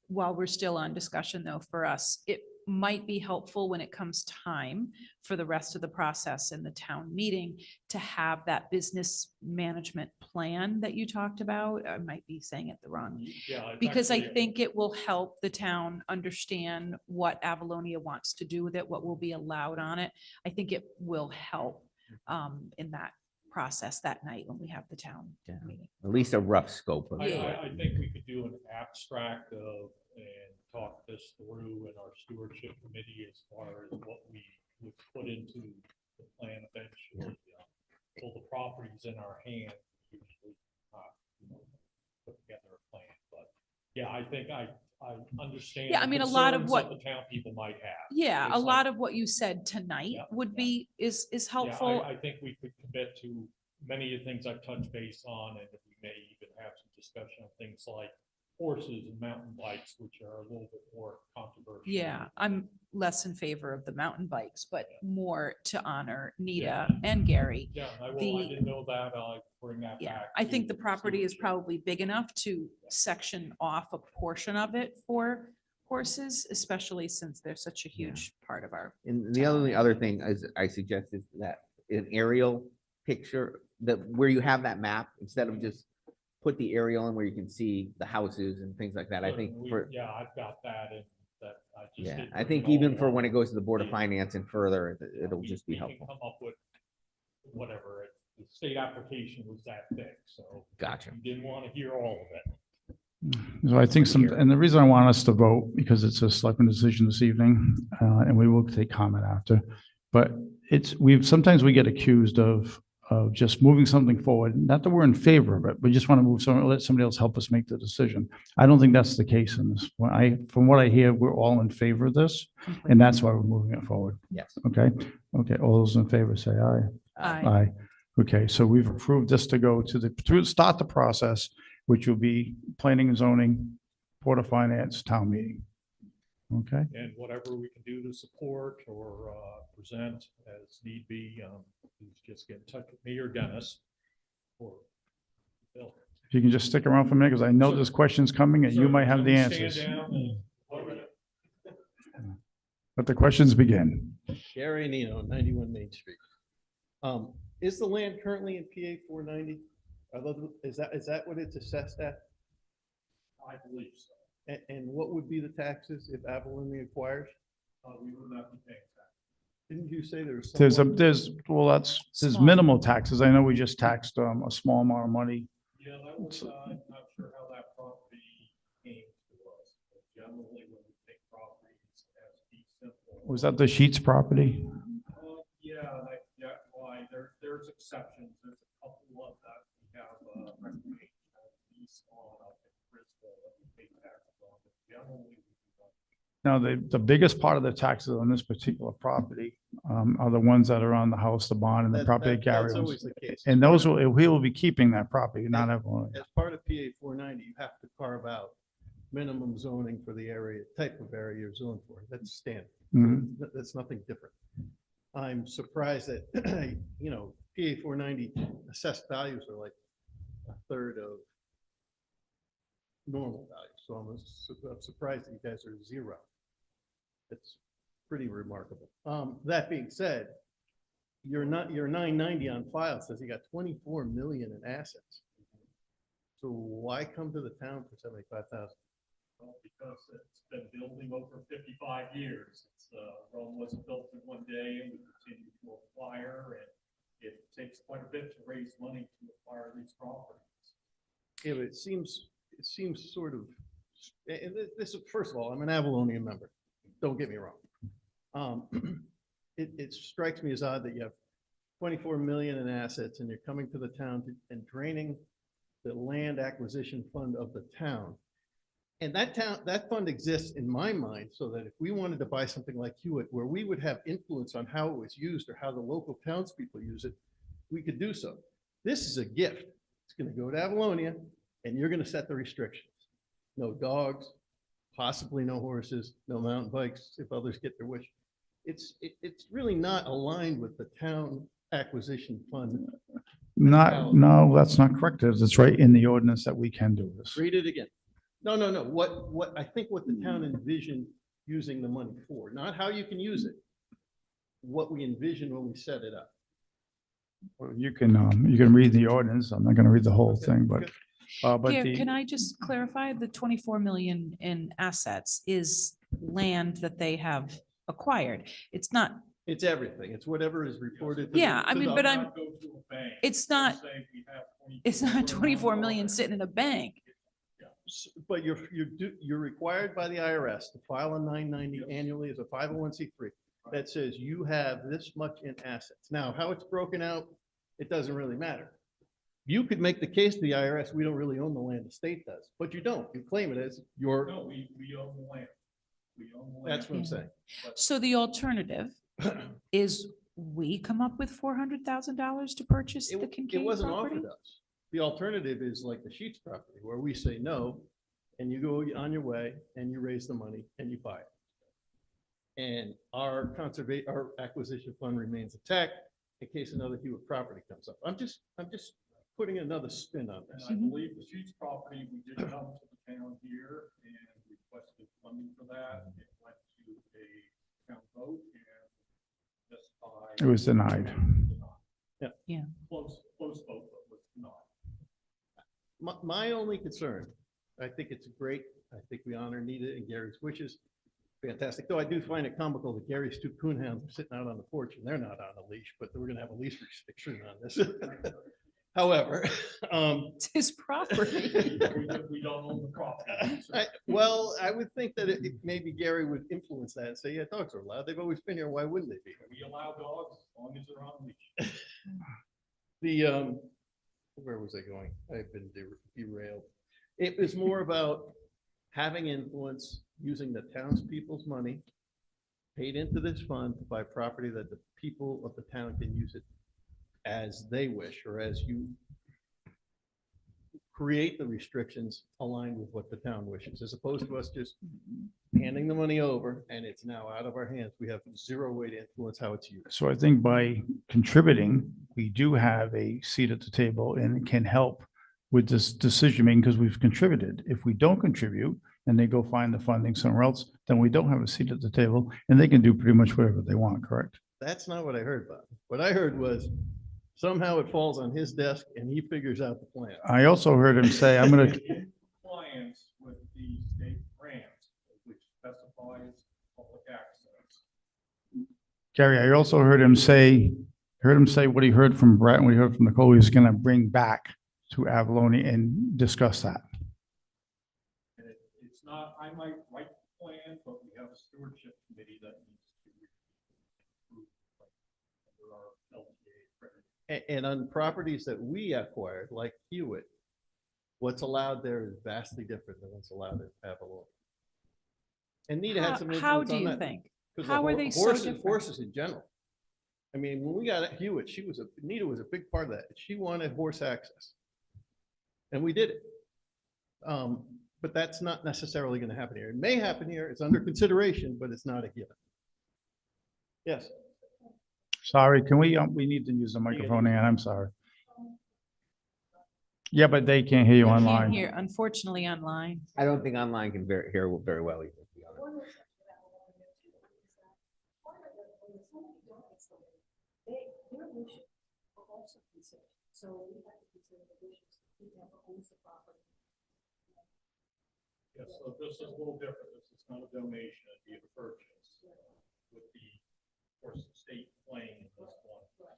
while we're still on discussion though, for us, it might be helpful when it comes time for the rest of the process in the town meeting to have that business management plan that you talked about. I might be saying it the wrong, because I think it will help the town understand what Avalonia wants to do with it, what will be allowed on it. I think it will help in that process that night when we have the town meeting. At least a rough scope of it. I think we could do an abstract of and talk this through in our stewardship committee as far as what we would put into the plan eventually. So the properties in our hand, usually put together a plan. But yeah, I think I understand. Yeah, I mean, a lot of what the town people might have. Yeah, It's a like, lot of what you said tonight would be is helpful. I think we could commit to many of the things I've touched base on, and if we may even have some discussion on things like horses and mountain bikes, which are a little bit more controversial. Yeah, I'm less in favor of the mountain bikes, but more to honor Nita and Gary. Yeah, I didn't know that. I'll bring that Yeah, back. I think the property is probably big enough to section off a portion of it for horses, especially since they're such a huge part of our. And the only other thing is I suggested that an aerial picture, that where you have that map, instead of just put the aerial in where you can see the houses and things like that. I think Yeah, I've got that and that I just. yeah, didn't I think bring it all even for when it along. goes to the Board of Finance and further, it'll just be We can helpful. Come up with whatever, the state application was that thick, so. Gotcha. You didn't want to hear all of it. So I think and the reason I want us to vote, because it's a selectman decision this evening, and we will take comment after, but sometimes we get accused of just moving something forward. Not that we're in favor of it, but just want to let somebody else help us make the decision. I don't think that's the case in this. From what I hear, we're all in favor of this, and that's why we're moving it forward. Yes. Okay. All those in favor say aye. Aye. Okay, so we've approved this to go to start the process, which will be planning and zoning, Board of Finance, town meeting. Okay, And whatever we can do to support or present as need be, please just get in touch with me or Dennis or Bill. if you can just stick around for a minute, because I know there's questions coming and you might have the Stand answers. down and- Let the questions begin. Gary Nino, 91 Main Street. Is the land currently in PA 490? Is that what it's assessed at? I believe so. And what would be the taxes if Avalonia acquires? We would not be paying that. Didn't you say there's? There's Small. minimal taxes. I know we just taxed a small amount of money. Yeah, that was, I'm not sure how that property came to us. But generally, when we take properties as fee simple. Was that the Sheets property? Why, there's exceptions. There's a couple of that we have, recreational lease on up in Bristol that we pay taxes on, but generally. Now, the biggest part of the taxes on this particular property are the ones that are on the house, the bond, and the property Gary That's owns. always the case. And those he will be keeping that property, not everyone. As part of PA 490, you have to carve out minimum zoning for the area, type of area you're zoned for. That's standard. Mhm. That's nothing different. I'm surprised that, PA 490 assessed values are like a third of normal values. So I'm surprised that you guys are zero. It's pretty remarkable. That being said, your 990 on file says you got 24 million in assets. So why come to the town for 75,000? Well, because it's been building over 55 years. Rome wasn't built in one day, and we continue to acquire, and it takes quite a bit to raise money to acquire these properties. Yeah, but it seems sort of, and this, first of all, I'm an Avalonian member. Don't get me wrong. It strikes me as odd that you have 24 million in assets and you're coming to the town and draining the land acquisition fund of the town. And that fund exists in my mind so that if we wanted to buy something like Hewitt, where we would have influence on how it was used or how the local townspeople use it, we could do so. This is a gift. It's going to go to Avalonia and you're going to set the restrictions. No dogs, possibly no horses, no mountain bikes if others get their wish. It's really not aligned with the town acquisition fund. No, that's not correct. It's right in the ordinance that we can do this. Read it again. No. What I think what the town envisioned using the money for, not how you can use it. What we envisioned when we set it up. Well, you can read the ordinance. I'm not going to read the whole thing, but Can I just clarify, the 24 million in assets is land that they have acquired? It's not, It's everything. It's whatever is reported. to yeah, the- I to mean, the- but I'm, Not go to a bank it's and not, say we have it's not 24 million $24 sitting in a bank. But you're required by the IRS to file a 990 annually as a 501c3 that says you have this much in assets. Now, how it's broken out, it doesn't really matter. You could make the case to the IRS, we don't really own the land, the state does, but you don't. You claim it as your, No, we own the land. We own the land. that's what I'm saying. So the alternative is we come up with $400,000 to purchase the It Kincaid wasn't property? offered us. The alternative is like the Sheets property where we say no, and you go on your way and you raise the money and you buy it. And our acquisition fund remains intact in case another Hewitt property comes up. I'm just putting another spin on And this. I believe the Sheets property, we did come to the town here and requested funding for that. It went to a town vote and just by. it was denied. Yeah. Close vote, but was denied. My only concern, I think it's great. I think we honor Nita and Gary's wishes. Fantastic. Though I do find it comical that Gary's two coonhounds are sitting out on the porch and they're not on a leash, but we're going to have a leash restriction on this. However, It's his property. We don't own the property. so- well, I would think that maybe Gary would influence that and say, yeah, dogs are allowed. They've always been here. Why wouldn't they be? We allow dogs as long as they're on leash. The, where was I going? I've been derailed. It was more about having influence, using the townspeople's money paid into this fund to buy property that the people of the town can use it as they wish, or as you create the restrictions aligned with what the town wishes, as opposed to us just handing the money over and it's now out of our hands. We have zero way to influence how it's used. So I think by contributing, we do have a seat at the table and can help with this decision making because we've contributed. If we don't contribute and they go find the funding somewhere else, then we don't have a seat at the table and they can do pretty much whatever they want, correct? That's not what I heard, Bob. What I heard was somehow it falls on his desk and he figures out the plan. I also heard him say, I'm going to, In compliance with the state grant, which specifies public access. Gary, I also heard him say what he heard from Brett and what he heard from Nicole, he's going to bring back to Avalonia and discuss that. And it's not, I might write the plan, but we have a stewardship committee that needs to approve under our LGA accreditation. And on properties that we acquired, like Hewitt, what's allowed there is vastly different than what's allowed in Avalonia. And Nita had some How influence do on you that. think? 'Cause How the are they so horses- different? Horses in general. I mean, when we got at Hewitt, Nita was a big part of that. She wanted horse access. And we did it. But that's not necessarily going to happen here. It may happen here. It's under consideration, but it's not a given. Yes. Sorry, can we need to use the microphone, Ann, I'm sorry. Yeah, but they can't hear you I can't online. hear, unfortunately, online. I don't think online can hear very well either, to be honest. Yes, so this is a little different. This is not a donation, it'd be a purchase with the, of course, the state playing in this one.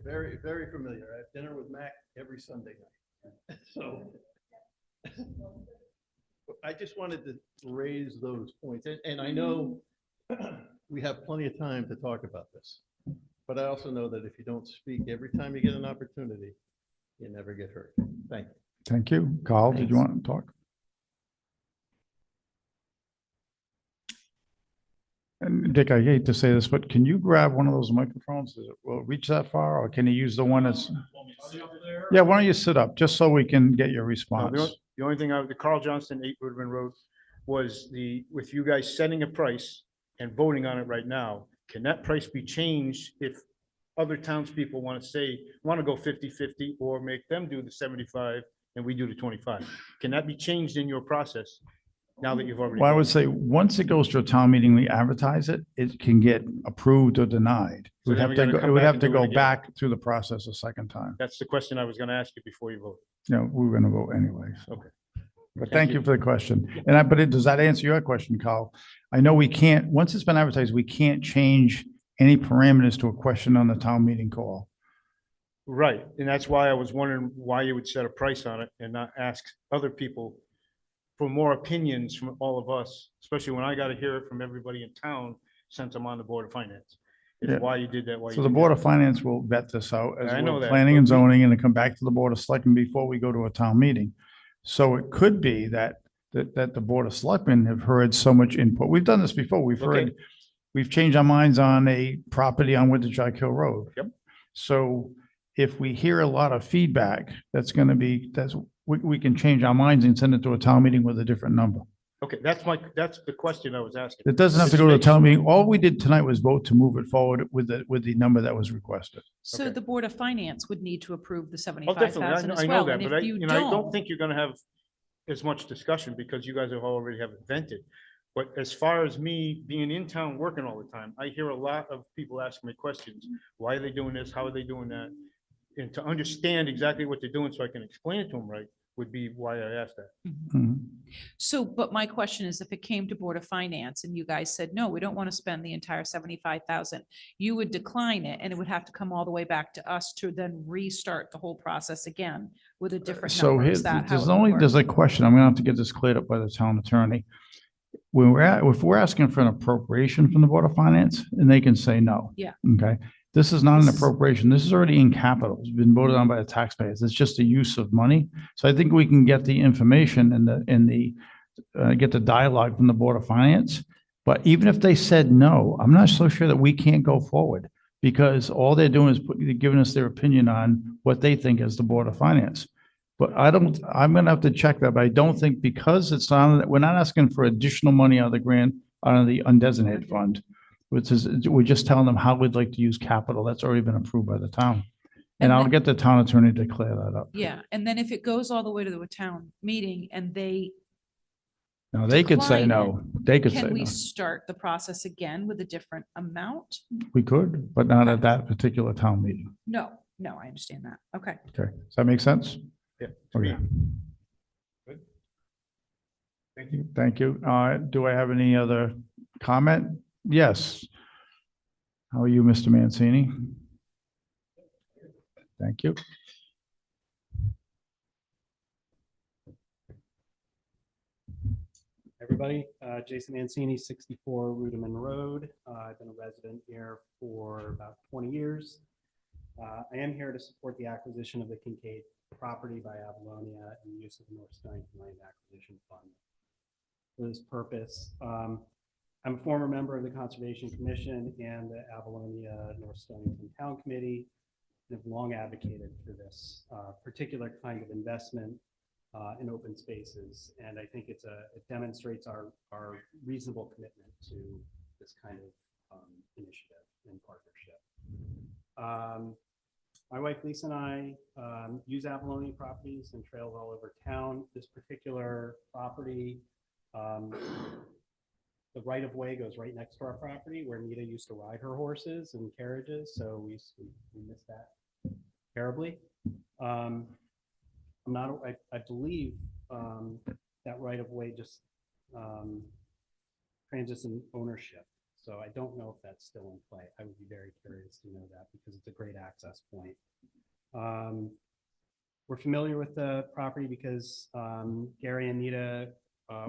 Very, very familiar. I have dinner with Mac every Sunday night. So I just wanted to raise those points. And I know we have plenty of time to talk about this. But I also know that if you don't speak every time you get an opportunity, you never get hurt. Thank you. Thank you. Carl, did you want to talk? And Dick, I hate to say this, but can you grab one of those microphones? Will it reach that far, or can you use the one that's? Want me to sit there? Yeah, why don't you sit up, just so we can get your No, response? the only thing the Carl Johnston, 8 Woodman Road, was with you guys setting a price and voting on it right now, can that price be changed if other townspeople want to say, want to go 50-50 or make them do the 75 and we do the 25? Can that be changed in your process now that you've already? Well, I would voted? say, once it goes to a town meeting, we advertise it, it can get approved or denied. So We'd then have we to gotta go, come it would back have and to do it go again. back through the process a second time. That's the question I was going to ask you before you vote. You know, we were gonna vote anyway, so. Okay. But thank you for the question. And does that answer your question, Carl? I know we can't, once it's been advertised, we can't change any parameters to a question on the town meeting call. Right, and that's why I was wondering why you would set a price on it and not ask other people for more opinions from all of us, especially when I got to hear it from everybody in town since I'm on the Board of Finance. Yeah. Is why you did that, why you So the did Board that. of Finance will vet this out as I know well, that, planning but and we- zoning, and then come back to the Board of Selectmen before we go to a town meeting. So it could be that the Board of Selectmen have heard so much input. We've done this before. We've Okay. heard, we've changed our minds on a property on Winter Hill Road. Yep. So if we hear a lot of feedback, we can change our minds and send it to a town meeting with a different number. Okay, that's the question I was asking. It doesn't have to Just go to a make town sure- meeting. All we did tonight was vote to move it forward with the number that was requested. So Okay. the Board of Finance would need to approve the Oh, 75,000 definitely, as I know well, that, and but if you I don't don't, think you're gonna have as much discussion because you guys have already have it vented. But as far as me being in town working all the time, I hear a lot of people asking me questions. Why are they doing this? How are they doing that? And to understand exactly what they're doing so I can explain it to them right would be why I asked that. Mhm. So, but my question is, if it came to Board of Finance and you guys said, no, we don't want to spend the entire 75,000, you would decline it and it would have to come all the way back to us to then restart the whole process again with a different So number. here, Is that how there's it would only, work? there's a question, I'm gonna have to get this cleared up by the town attorney. If we're asking for an appropriation from the Board of Finance, and they can say no. Yeah. Okay, this is not an This- appropriation, this is already in capital, it's been voted on by the taxpayers, it's just a use of money. So I think we can get the information get the dialogue from the Board of Finance. But even if they said no, I'm not so sure that we can't go forward, because all they're doing is giving us their opinion on what they think is the Board of Finance. But I'm gonna have to check that, but I don't think, because we're not asking for additional money out of the grant, out of the undesignated fund. Which is, we're just telling them how we'd like to use capital that's already been approved by the town. And And I'll then- get the town attorney to clear that up. Yeah, and then if it goes all the way to the town meeting and Now, they could say decline no, they could say can no. we start the process again with a different amount? We could, but not at that particular town meeting. No, I understand that. Okay. Okay, does that make sense? Yeah. to me. Okay. Good. Thank you. Thank you. Do I have any other comment? Yes. How are you, Mr. Mancini? Thank you. Everybody, Jason Mancini, 64 Rudeman Road. I've been a resident here for about 20 years. I am here to support the acquisition of the Kincaid property by Avalonia and use of the North Stonington Land Acquisition Fund. For this purpose, I'm a former member of the Conservation Commission and the Avalonia North Stonington Town Committee, and have long advocated for this particular kind of investment in open spaces. And I think it demonstrates our reasonable commitment to this kind of initiative and partnership. My wife Lisa and I use Avalonia properties and trails all over town. This particular property, the right of way goes right next to our property where Nita used to ride her horses and carriages. So we miss that terribly. I believe that right of way just transition ownership. So I don't know if that's still in play. I would be very curious to know that because it's a great access point. We're familiar with the property because Gary and Nita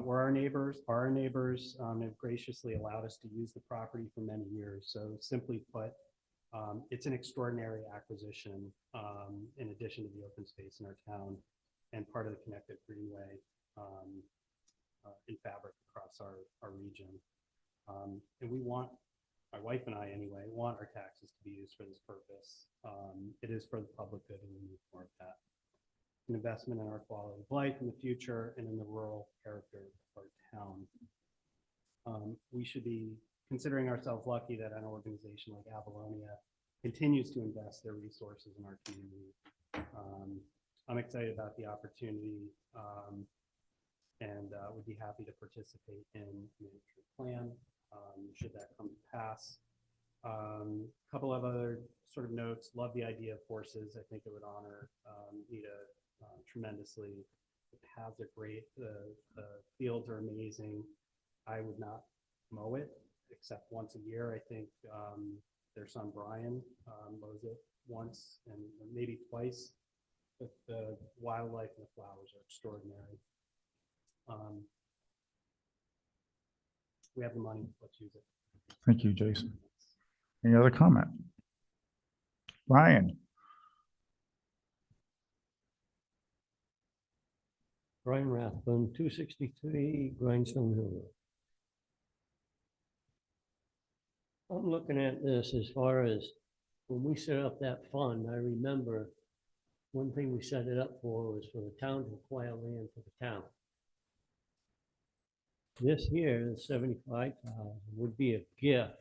were our neighbors. Our neighbors have graciously allowed us to use the property for many years. So simply put, it's an extraordinary acquisition in addition to the open space in our town and part of the connected greenway in fabric across our region. And we want, my wife and I anyway, want our taxes to be used for this purpose. It is for the public good and we need more of that. An investment in our quality of life in the future and in the rural character of our town. We should be considering ourselves lucky that an organization like Avalonia continues to invest their resources in our community. I'm excited about the opportunity and would be happy to participate in the plan should that come to pass. A couple of other sort of notes. Love the idea of horses. I think it would honor Nita tremendously. The paths are great. The fields are amazing. I would not mow it except once a year. I think their son Brian mows it once and maybe twice. But the wildlife and the flowers are extraordinary. We have the money. Let's use it. Thank you, Jason. Any other comment? Ryan? Brian Rathbun, 263 Grindstone Hill Road. I'm looking at this as far as when we set up that fund. I remember one thing we set it up for was for the town to acquire land for the town. This here, the 75,000, would be a gift,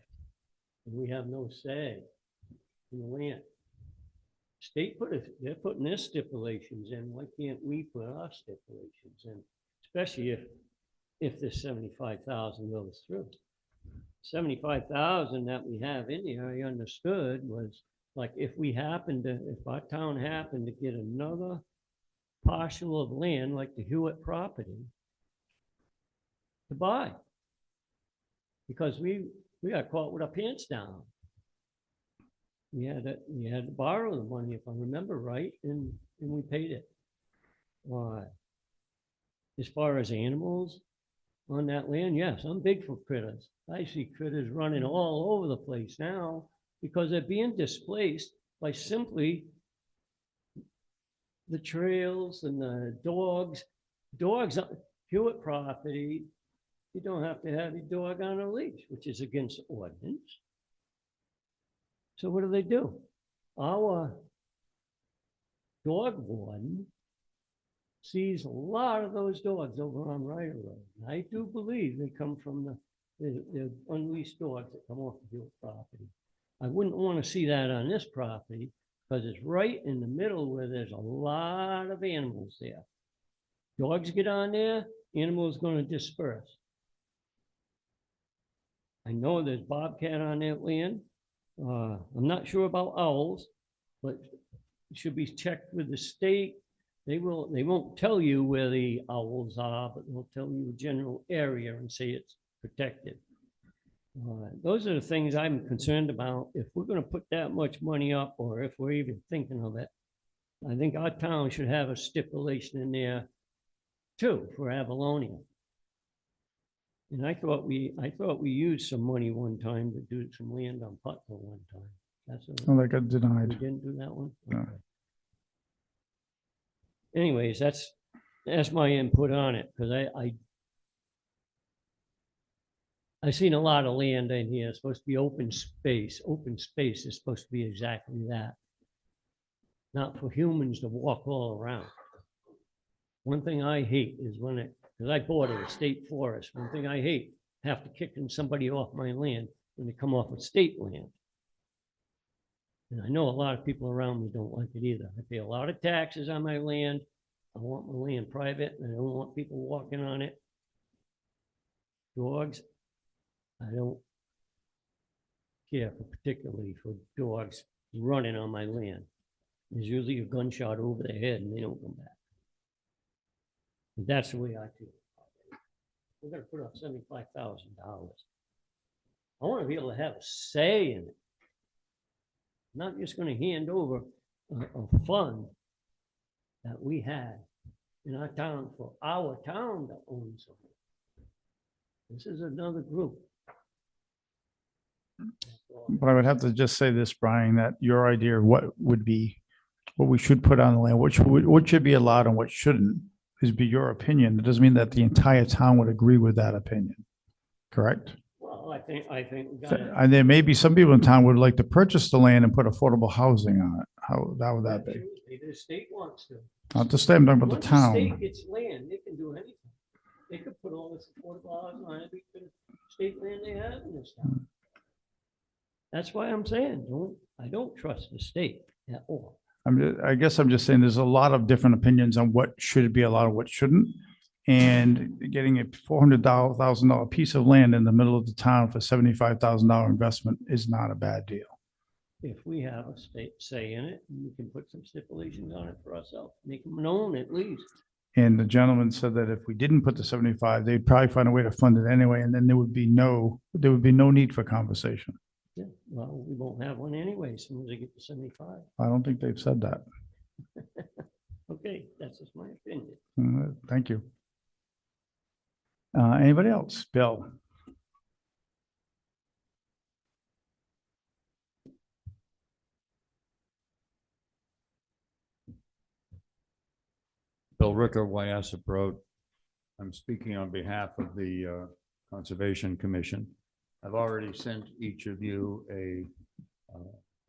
and we have no say in the land. State they're putting their stipulations in. Why can't we put our stipulations in? Especially if this 75,000 goes through. 75,000 that we have in here, I understood, was like if our town happened to get another parcel of land like the Hewitt property to buy. Because we got caught with our pants down. We had to borrow the money, if I remember right, and we paid it. As far as animals on that land, yes, I'm big for critters. I see critters running all over the place now because they're being displaced by simply the trails and the dogs. Dogs, Hewitt property, you don't have to have your dog on a leash, which is against the ordinance. So what do? Our dog warden sees a lot of those dogs over on Ryder Road. And I do believe they come from the unleashed dogs that come off the Hewitt property. I wouldn't want to see that on this property because it's right in the middle where there's a lot of animals there. Dogs get on there, animals going to disperse. I know there's bobcat on that land. I'm not sure about owls, but it should be checked with the state. They won't tell you where the owls are, but they'll tell you a general area and say it's protected. Those are the things I'm concerned about. If we're going to put that much money up, or if we're even thinking of it, I think our town should have a stipulation in there too for Avalonia. And I thought we used some money one time to do some land on Putnam one time. That's Oh, that got denied. we didn't do that one. No. Okay. Anyways, that's my input on it because I seen a lot of land in here. It's supposed to be open space. Open space is supposed to be exactly that. Not for humans to walk all around. One thing I hate is because I border a state forest. One thing I hate, have to kicking somebody off my land when they come off of state land. And I know a lot of people around me don't like it either. I pay a lot of taxes on my land. I want my land private and I don't want people walking on it. Dogs, I don't care particularly for dogs running on my land. There's usually a gunshot over their head and they don't come back. But that's the way I feel. We're gonna put up $75,000. I want to be able to have a say in it. Not just going to hand over a fund that we had in our town for our town to own something. This is another group. But I would have to just say this, Brian, that your idea of what would be, what we should put on the land, what should be allowed and what shouldn't, is be your opinion. It doesn't mean that the entire town would agree with that opinion. Correct? Well, I think we gotta, And there may be some people in town would like to purchase the land and put affordable housing on it. How would that be? maybe the state wants to. Not the state, I'm talking about Once the the state town. gets land, they can do anything. They could put all this affordable housing on every bit of state land they have in this town. That's why I'm saying, I don't trust the state at all. I guess I'm just saying there's a lot of different opinions on what should be allowed and what shouldn't. And getting a $400,000 piece of land in the middle of the town for $75,000 investment is not a bad deal. If we have a state say in it, we can put some stipulations on it for ourselves, make them known at least. And the gentleman said that if we didn't put the 75, they'd probably find a way to fund it anyway, and then there would be no need for conversation. Yeah, well, we won't have one anyway, as soon as they get to 75. I don't think they've said that. Okay, that's just my opinion. Thank you. Anybody else? Bill? Bill Ricker, Wyassup Road. I'm speaking on behalf of the Conservation Commission. I've already sent each of you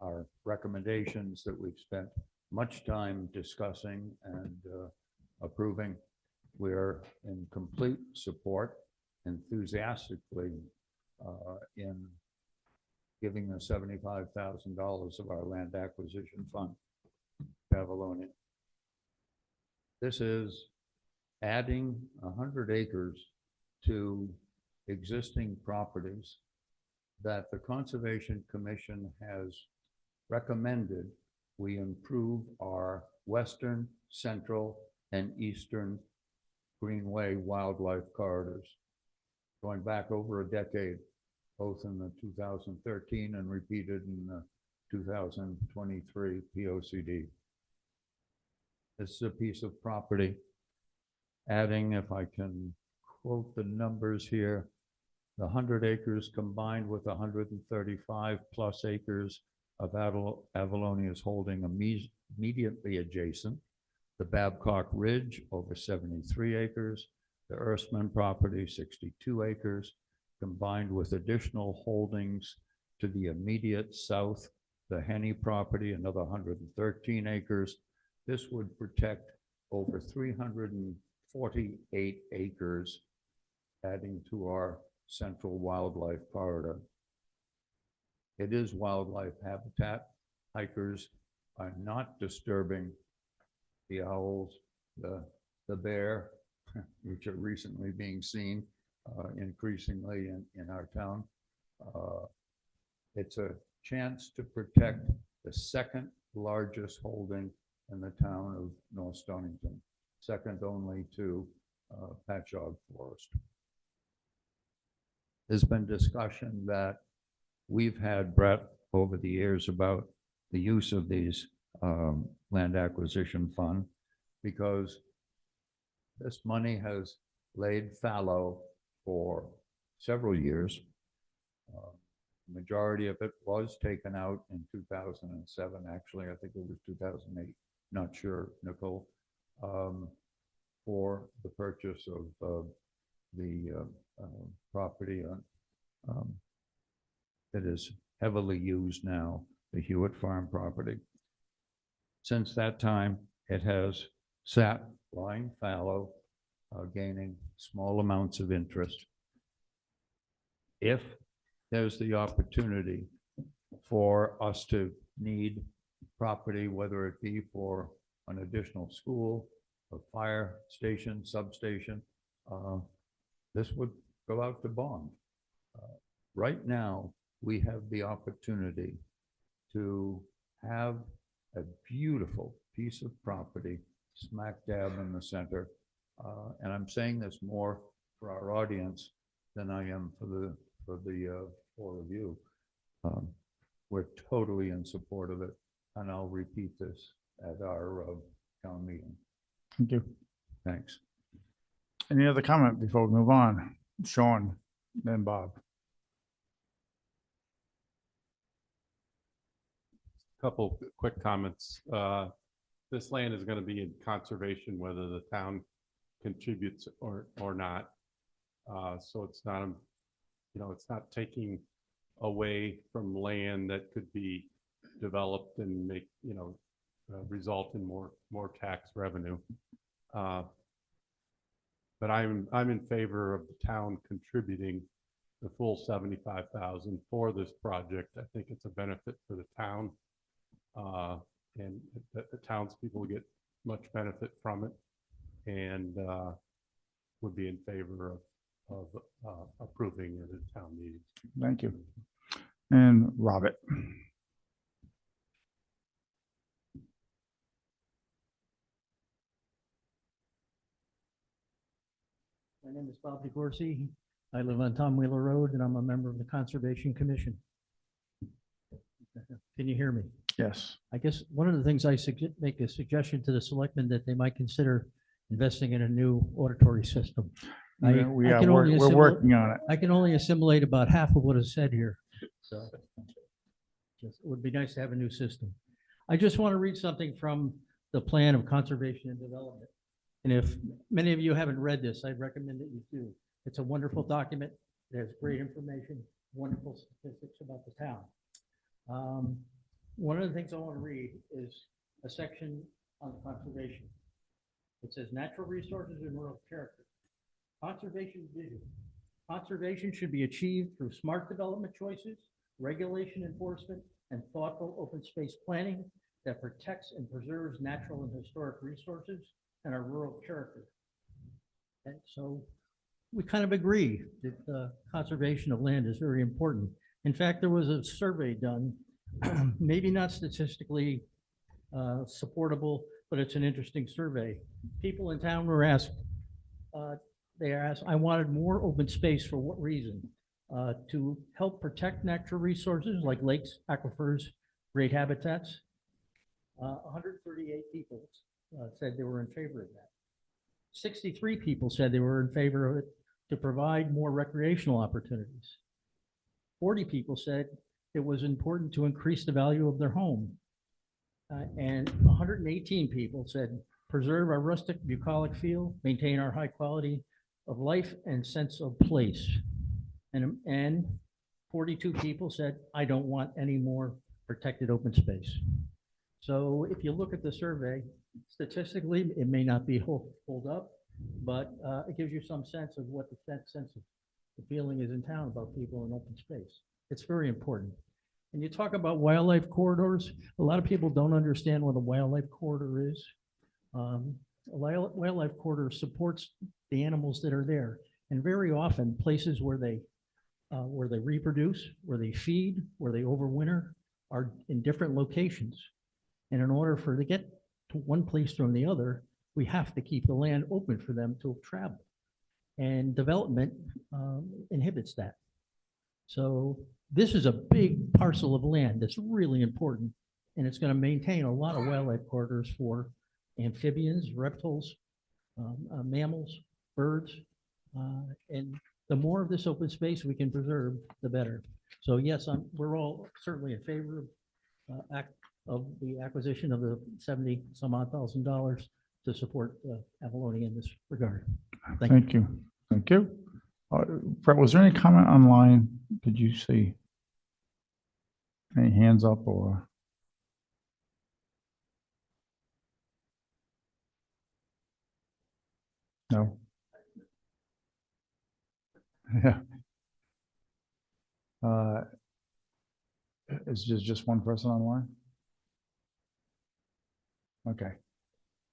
our recommendations that we've spent much time discussing and approving. We're in complete support, enthusiastically in giving the $75,000 of our land acquisition fund to Avalonia. This is adding 100 acres to existing properties that the Conservation Commission has recommended we improve our western, central, and eastern Greenway wildlife corridors, going back over a decade, both in the 2013 and repeated in the 2023 POCD. This is a piece of property adding, if I can quote the numbers here, the 100 acres combined with 135 plus acres of Avalonia's holding immediately adjacent, the Babcock Ridge over 73 acres, the Erskine property 62 acres, combined with additional holdings to the immediate south, the Henny property, another 113 acres. This would protect over 348 acres, adding to our central wildlife corridor. It is wildlife habitat. Hikers are not disturbing the owls, the bear, which are recently being seen increasingly in our town. It's a chance to protect the second largest holding in the town of North Stonington, second only to Patchogue Forest. There's been discussion that we've had, Brett, over the years about the use of these land acquisition fund, because this money has laid fallow for several years. Majority of it was taken out in 2007. Actually, I think it was 2008. Not sure, Nicole, for the purchase of the property that is heavily used now, the Hewitt Farm property. Since that time, it has sat lying fallow, gaining small amounts of interest. If there's the opportunity for us to need property, whether it be for an additional school, a fire station, substation, this would go out to bond. Right now, we have the opportunity to have a beautiful piece of property smack dab in the center. And I'm saying this more for our audience than I am for the review. We're totally in support of it, and I'll repeat this at our town meeting. Thank you. Thanks. Any other comment before we move on? Sean, then Bob. Couple quick comments. This land is going to be in conservation, whether the town contributes or not. So it's not, it's not taking away from land that could be developed and make, result in more tax revenue. But I'm in favor of the town contributing the full 75,000 for this project. I think it's a benefit for the town. And the townspeople will get much benefit from it, and would be in favor of approving it at town meeting. Thank you. And Robert. My name is Bob DeCourcy. I live on Tom Wheeler Road, and I'm a member of the Conservation Commission. Can you hear me? Yes. I guess one of the things I make a suggestion to the selectmen that they might consider investing in a new auditory system. We're working on it. I can only assimilate about half of what is said here. So it would be nice to have a new system. I just want to read something from the Plan of Conservation and Development. And if many of you haven't read this, I'd recommend that you do. It's a wonderful document. There's great information, wonderful statistics about the town. One of the things I want to read is a section on conservation. It says natural resources and rural character. Conservation vision. Conservation should be achieved through smart development choices, regulation enforcement, and thoughtful open space planning that protects and preserves natural and historic resources and our rural character. And so we kind of agree that conservation of land is very important. In fact, there was a survey done, maybe not statistically supportable, but it's an interesting survey. People in town were asked, I wanted more open space for what reason? To help protect natural resources like lakes, aquifers, great habitats. 138 people said they were in favor of that. 63 people said they were in favor of it to provide more recreational opportunities. 40 people said it was important to increase the value of their home. And 118 people said preserve our rustic bucolic feel, maintain our high quality of life and sense of place. And 42 people said, I don't want any more protected open space. So if you look at the survey, statistically, it may not be hold up, but it gives you some sense of what the sense of the feeling is in town about people in open space. It's very important. And you talk about wildlife corridors. A lot of people don't understand what a wildlife corridor is. A wildlife corridor supports the animals that are there. And very often places where they reproduce, where they feed, where they overwinter are in different locations. And in order for to get to one place from the other, we have to keep the land open for them to travel. And development inhibits that. So this is a big parcel of land that's really important, and it's going to maintain a lot of wildlife corridors for amphibians, reptiles, mammals, birds, and the more of this open space we can preserve, the better. So yes, we're all certainly in favor of the acquisition of the $70,000 to support Avalonia in this regard. Thank you. Thank you. Brett, was there any comment online? Did you see any hands up or? No. Yeah. Is just one person online? Okay.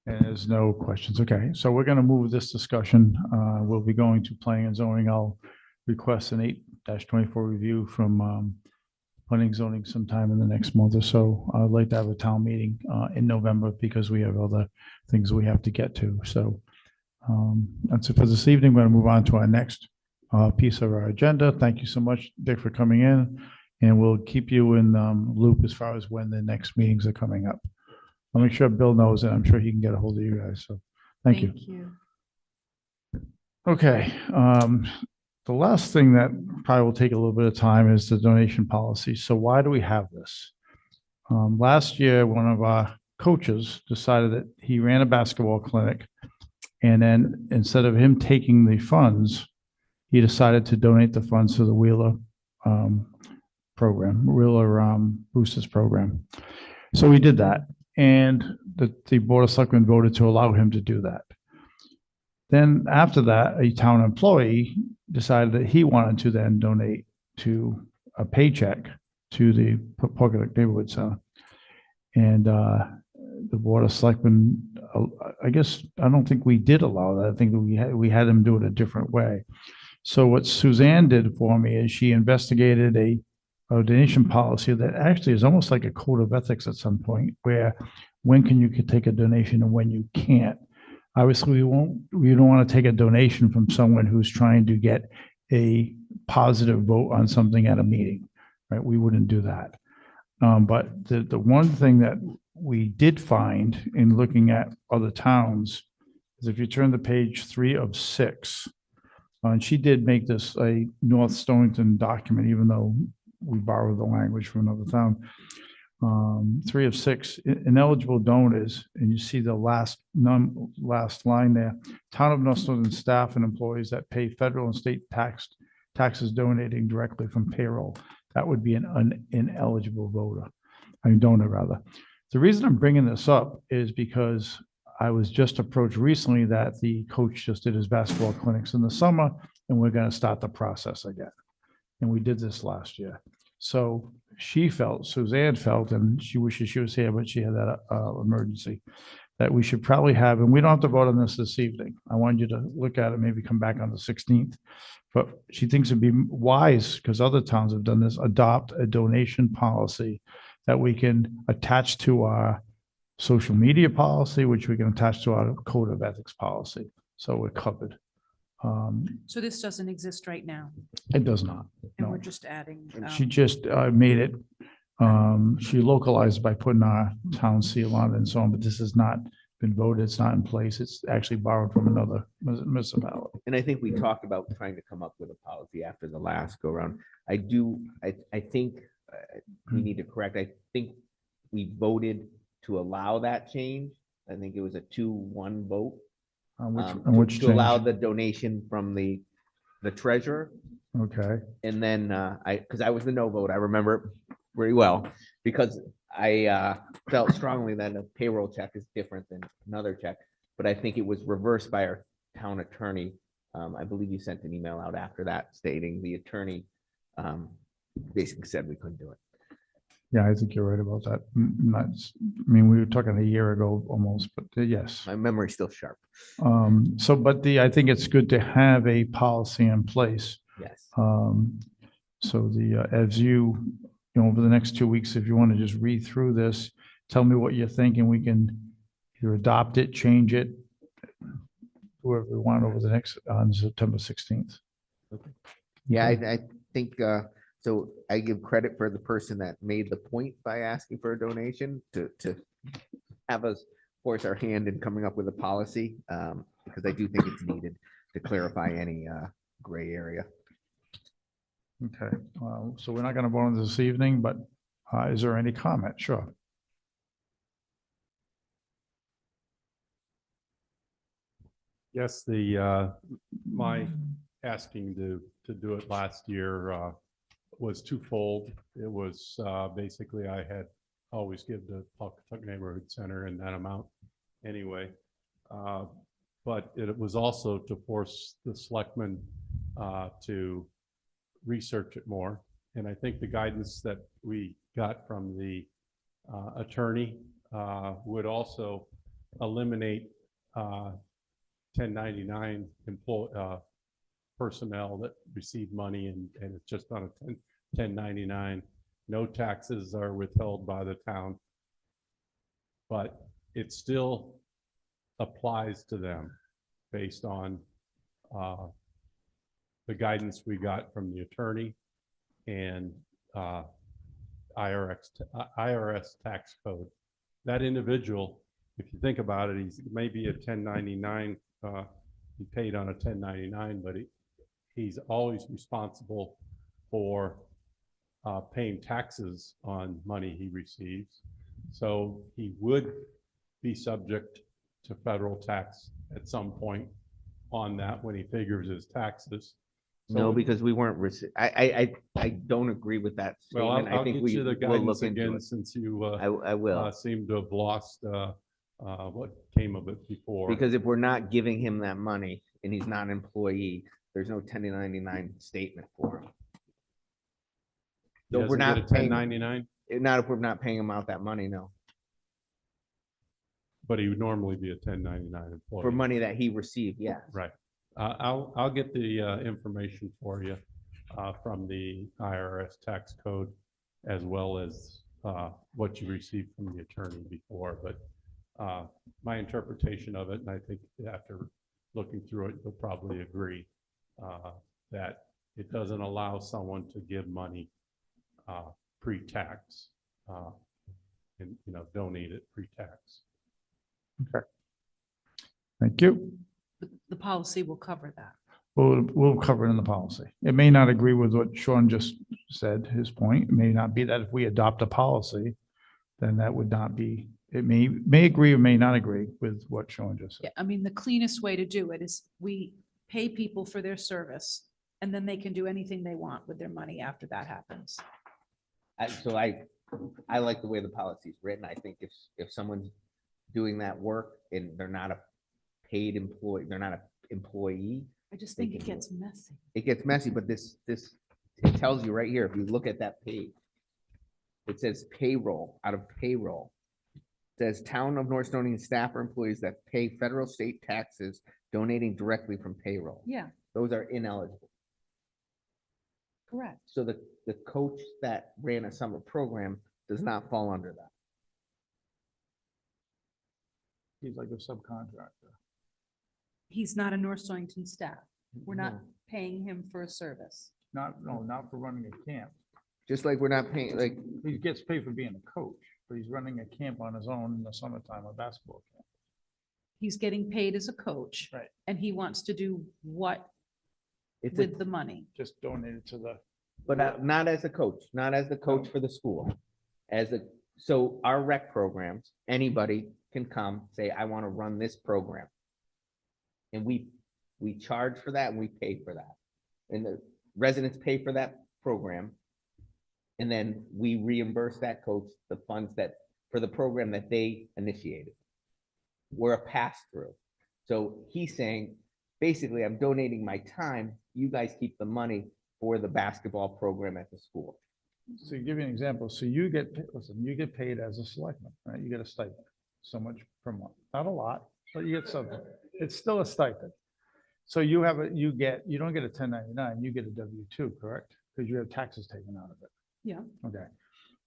And there's no questions. Okay, so we're going to move this discussion. We'll be going to planning and zoning. I'll request an 8-24 review from planning and zoning sometime in the next month or so. I'd like to have a town meeting in November because we have other things we have to get to. So that's it for this evening. We're going to move on to our next piece of our agenda. Thank you so much, Dick, for coming in. And we'll keep you in loop as far as when the next meetings are coming up. I'll make sure Bill knows, and I'm sure he can get a hold of you guys. So thank you. Okay. The last thing that probably will take a little bit of time is the donation policy. So why do we have this? Last year, one of our coaches decided that he ran a basketball clinic, and then instead of him taking the funds, he decided to donate the funds to the Wheeler program, Wheeler Boosters program. So we did that, and the Board of Selectmen voted to allow him to do that. Then after that, a town employee decided that he wanted to then donate to a paycheck to the Pocketuck Neighborhood Center. And the Board of Selectmen, I guess, I don't think we did allow that. I think we had them do it a different way. So what Suzanne did for me is she investigated a donation policy that actually is almost like a code of ethics at some point, where when can you take a donation and when you can't. Obviously, we don't want to take a donation from someone who's trying to get a positive vote on something at a meeting, right? We wouldn't do that. But the one thing that we did find in looking at other towns is if you turn to page 3 of 6, and she did make this a North Stonington document, even though we borrowed the language from another town. 3 of 6 ineligible donors, and you see the last line there. Town of North Stonington staff and employees that pay federal and state taxes donating directly from payroll. That would be an ineligible donor rather. The reason I'm bringing this up is because I was just approached recently that the coach just did his basketball clinics in the summer, and we're going to start the process again. And we did this last year. So Suzanne felt, and she wishes she was here, but she had that emergency, that we should probably have, and we don't have to vote on this evening. I want you to look at it, maybe come back on the 16th. But she thinks it'd be wise, because other towns have done this, adopt a donation policy that we can attach to our social media policy, which we can attach to our code of ethics policy. So we're covered. So this doesn't exist right now, It does not. and No. we're just adding. She just made it, she localized by putting our town seal on it and so on, but this has not been voted. It's not in place. It's actually borrowed from another municipality. And I think we talked about trying to come up with a policy after the last go round. I think we need to correct. I think we voted to allow that change. I think it was a 2-1 vote. Which to allow change? the donation from the treasurer. Okay. And then because I was the no vote, I remember it very well, because I felt strongly that a payroll check is different than another check. But I think it was reversed by our town attorney. I believe you sent an email out after that stating the attorney basically said we couldn't do it. Yeah, I think you're right about that. We were talking a year ago almost, but yes. My memory's still sharp. I think it's good to have a policy in place. Yes. So as you over the next 2 weeks, if you want to just read through this, tell me what you're thinking. We can either adopt it, change it, whoever we want over the next, on September 16th. Okay. Yeah, I think, so I give credit for the person that made the point by asking for a donation to have us force our hand in coming up with a policy, because I do think it's needed to clarify any gray area. Okay, so we're not going to vote on this evening, but is there any comment? Sure. Yes, my asking to do it last year was twofold. It was basically I had always give the Pocketuck Neighborhood Center in that amount anyway. But it was also to force the selectmen to research it more. And I think the guidance that we got from the attorney would also eliminate 1099 personnel that receive money and it's just on a 1099. No taxes are withheld by the town, but it still applies to them based on the guidance we got from the attorney and IRS tax code. That individual, if you think about it, he's maybe a 1099, he paid on a 1099, but he's always responsible for paying taxes on money he receives. So he would be subject to federal tax at some point on that when he figures his taxes. No, because we weren't, I don't agree with that Well, statement. I I'll think get we you the will look guidance into again it. since you I will. seem to have lost what came of it before. Because if we're not giving him that money and he's not an employee, there's no 1099 statement for him. He So if we're doesn't get not a paying, 1099, not if we're not paying him out that money, no, but he would normally be a 1099 employee. for money that he received, yes. Right. I'll get the information for you from the IRS tax code as well as what you received from the attorney before. But my interpretation of it, and I think after looking through it, you'll probably agree that it doesn't allow someone to give money pre-tax and, you know, donate it pre-tax. Okay. Thank you. The policy will cover that. We'll cover it in the policy. It may not agree with what Sean just said, his point. It may not be that if we adopt a policy, then that would not be, it may agree or may not agree with what Sean just said. Yeah, I mean, the cleanest way to do it is we pay people for their service and then they can do anything they want with their money after that happens. So I like the way the policy is written. I think if someone's doing that work and they're not a paid employee, they're not an employee, I just think it gets messy. it gets messy, but this, it tells you right here, if you look at that page, it says payroll, out of payroll. It says town of North Stony staff or employees that pay federal state taxes donating directly from payroll. Yeah, Those are ineligible. correct. So the coach that ran a summer program does not fall under that. He's like a subcontractor. He's not a North Stonington staff. We're not No. paying him for a service. Not for running a camp. Just like we're not paying, like, He gets paid for being a coach, but he's running a camp on his own in the summertime, a basketball camp. He's getting paid as a coach. Right. And he wants to do what it's with the money? Just donated to the, but not as a coach, not as the coach for the school. So our rec programs, anybody can come, say, I want to run this program. And we charge for that and we pay for that. And the residents pay for that program. And then we reimburse that coach the funds for the program that they initiated. We're a pass-through. So he's saying, basically, I'm donating my time, you guys keep the money for the basketball program at the school. so give you an example. So you get, you get paid as a selectman, right? You get a stipend, so much per month. Not a lot, but you get something. It's still a stipend. So you don't get a 1099, you get a W-2, correct? Because you have taxes taken out of it. Yeah. Okay.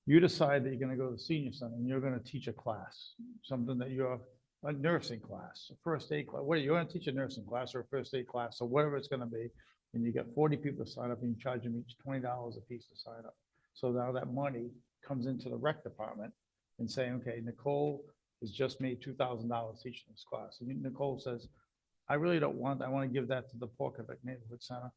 You decide that you're gonna go to the senior center and you're gonna teach a class, something that you're, a nursing class, a first aid class. What, you're gonna teach a nursing class or a first aid class or whatever it's gonna be. And you get 40 people to sign up and you charge them each $20 a piece to sign up. So now that money comes into the rec department and saying, okay, Nicole has just made $2,000 teaching this class. And Nicole says, I really don't want, I want to give that to the Pawcatuck Neighborhood Center.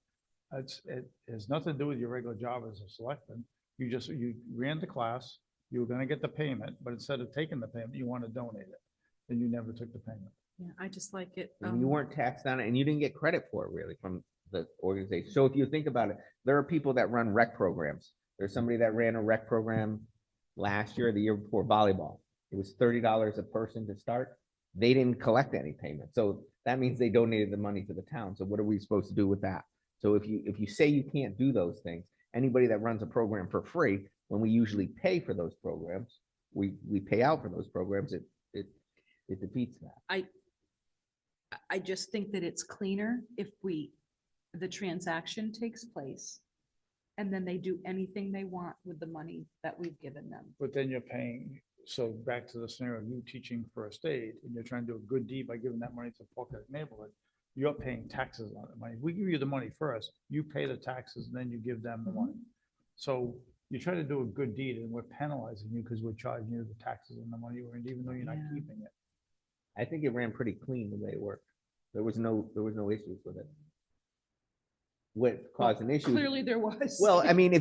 It has nothing to do with your regular job as a selectman. You ran the class, you were going to get the payment, but instead of taking the payment, you want to donate it. And you never took the payment. Yeah, I just like it. And you weren't taxed on it and you didn't get credit for it really from the organization. So if you think about it, there are people that run rec programs. There's somebody that ran a rec program last year, or the year before, volleyball. It was $30 a person to start. They didn't collect any payment. So that means they donated the money to the town. So what are we supposed to do with that? So if you say you can't do those things, anybody that runs a program for free, when we usually pay for those programs, we pay out for those programs, it defeats that. I just think that it's cleaner if the transaction takes place and then they do anything they want with the money that we've given them. But then you're paying, so back to the scenario of you teaching first aid and you're trying to do a good deed by giving that money to Pawcatuck Neighborhood. you're paying taxes on the money. We give you the money first, you pay the taxes, and then you give them the money. So you try to do a good deed, and we're penalizing you because we're charging you the taxes and the money you earned, even though you're not Yeah. keeping it. I think it ran pretty clean the way it worked. There was no issues with it. What caused an issue? Clearly there was. Well, I mean,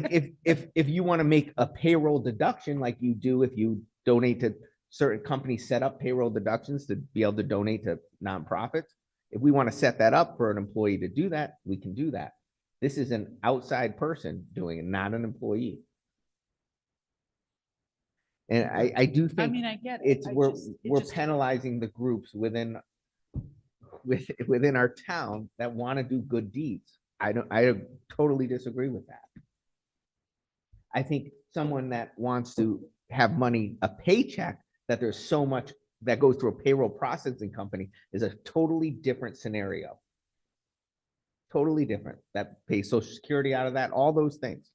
if you want to make a payroll deduction like you do if you donate to certain companies, set up payroll deductions to be able to donate to nonprofits. If we want to set that up for an employee to do that, we can do that. This is an outside person doing it, not an employee. And I do I think mean, I get it. it's I we're just- it we're just- penalizing the groups within our town that want to do good deeds. I totally disagree with that. I think someone that wants to have money, a paycheck, that there's so much that goes through a payroll processing company is a totally different scenario. Totally different. That pays Social Security out of that, all those things.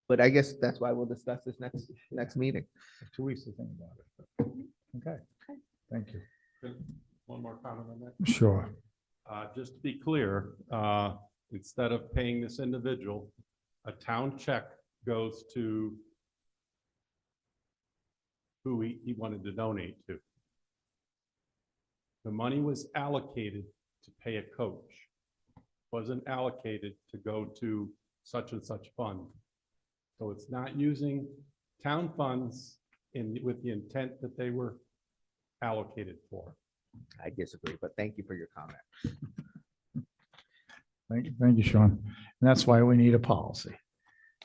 But I guess that's why we'll discuss this next meeting. 2 weeks to think about it. Okay, thank you. One more comment on that. Sure. Just to be clear, instead of paying this individual, a town check goes to who he wanted to donate to. The money was allocated to pay a coach. Wasn't allocated to go to such and such fund. So it's not using town funds with the intent that they were allocated for. I disagree, but thank you for your comment. Thank you, Sean. And that's why we need a policy.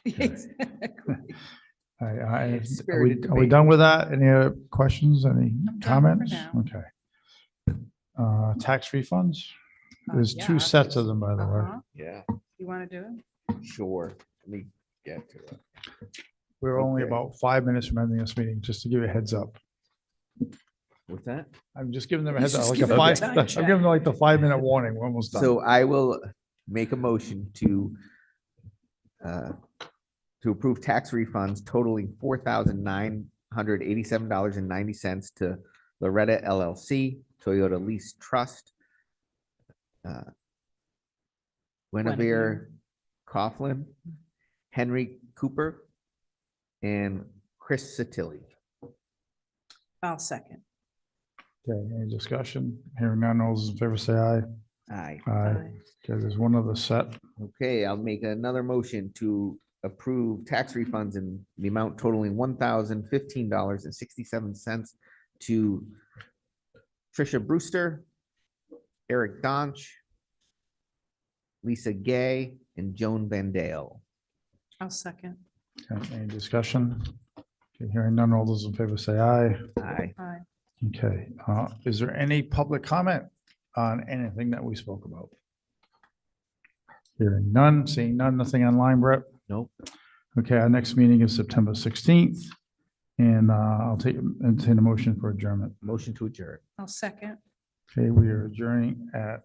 Exactly. Are Spirited we debate. done with that? Any other questions, any I'm done for comments? now. Okay. Tax refunds? There's Yeah, two sets of them, by the way. Uh-huh. Yeah, You want to do it? sure. Let me get to it. We're only Okay. about 5 minutes from ending this meeting, just to give you a heads up. What's that? I'm just giving them a He's heads up, just like a giving them a five, time I'm check. giving them like the 5-minute warning. We're almost done. So I will make a motion to approve tax refunds totaling $4,987.90 to Loretta LLC, Toyota Lease Trust, Guinevere Coughlin, Henry Cooper, and Chris Satilli. I'll second. Okay, any discussion? Hearing none, all those in favor say aye. Aye. Aye. Aye. Okay, there's one other set. Okay, I'll make another motion to approve tax refunds in the amount totaling $1,015.67 to Tricia Brewster, Eric Donch, Lisa Gay, and Joan Van Dale. I'll second. Okay, any discussion? Okay, hearing none, all those in favor say aye. Aye. Aye. Okay, is there any public comment on anything that we spoke about? Hearing none, seeing none, nothing online, Brett? Nope. Okay, our next meeting is September 16th, and I'll entertain a motion for adjournment. Motion to adjourn. I'll second. Okay, we are adjourning at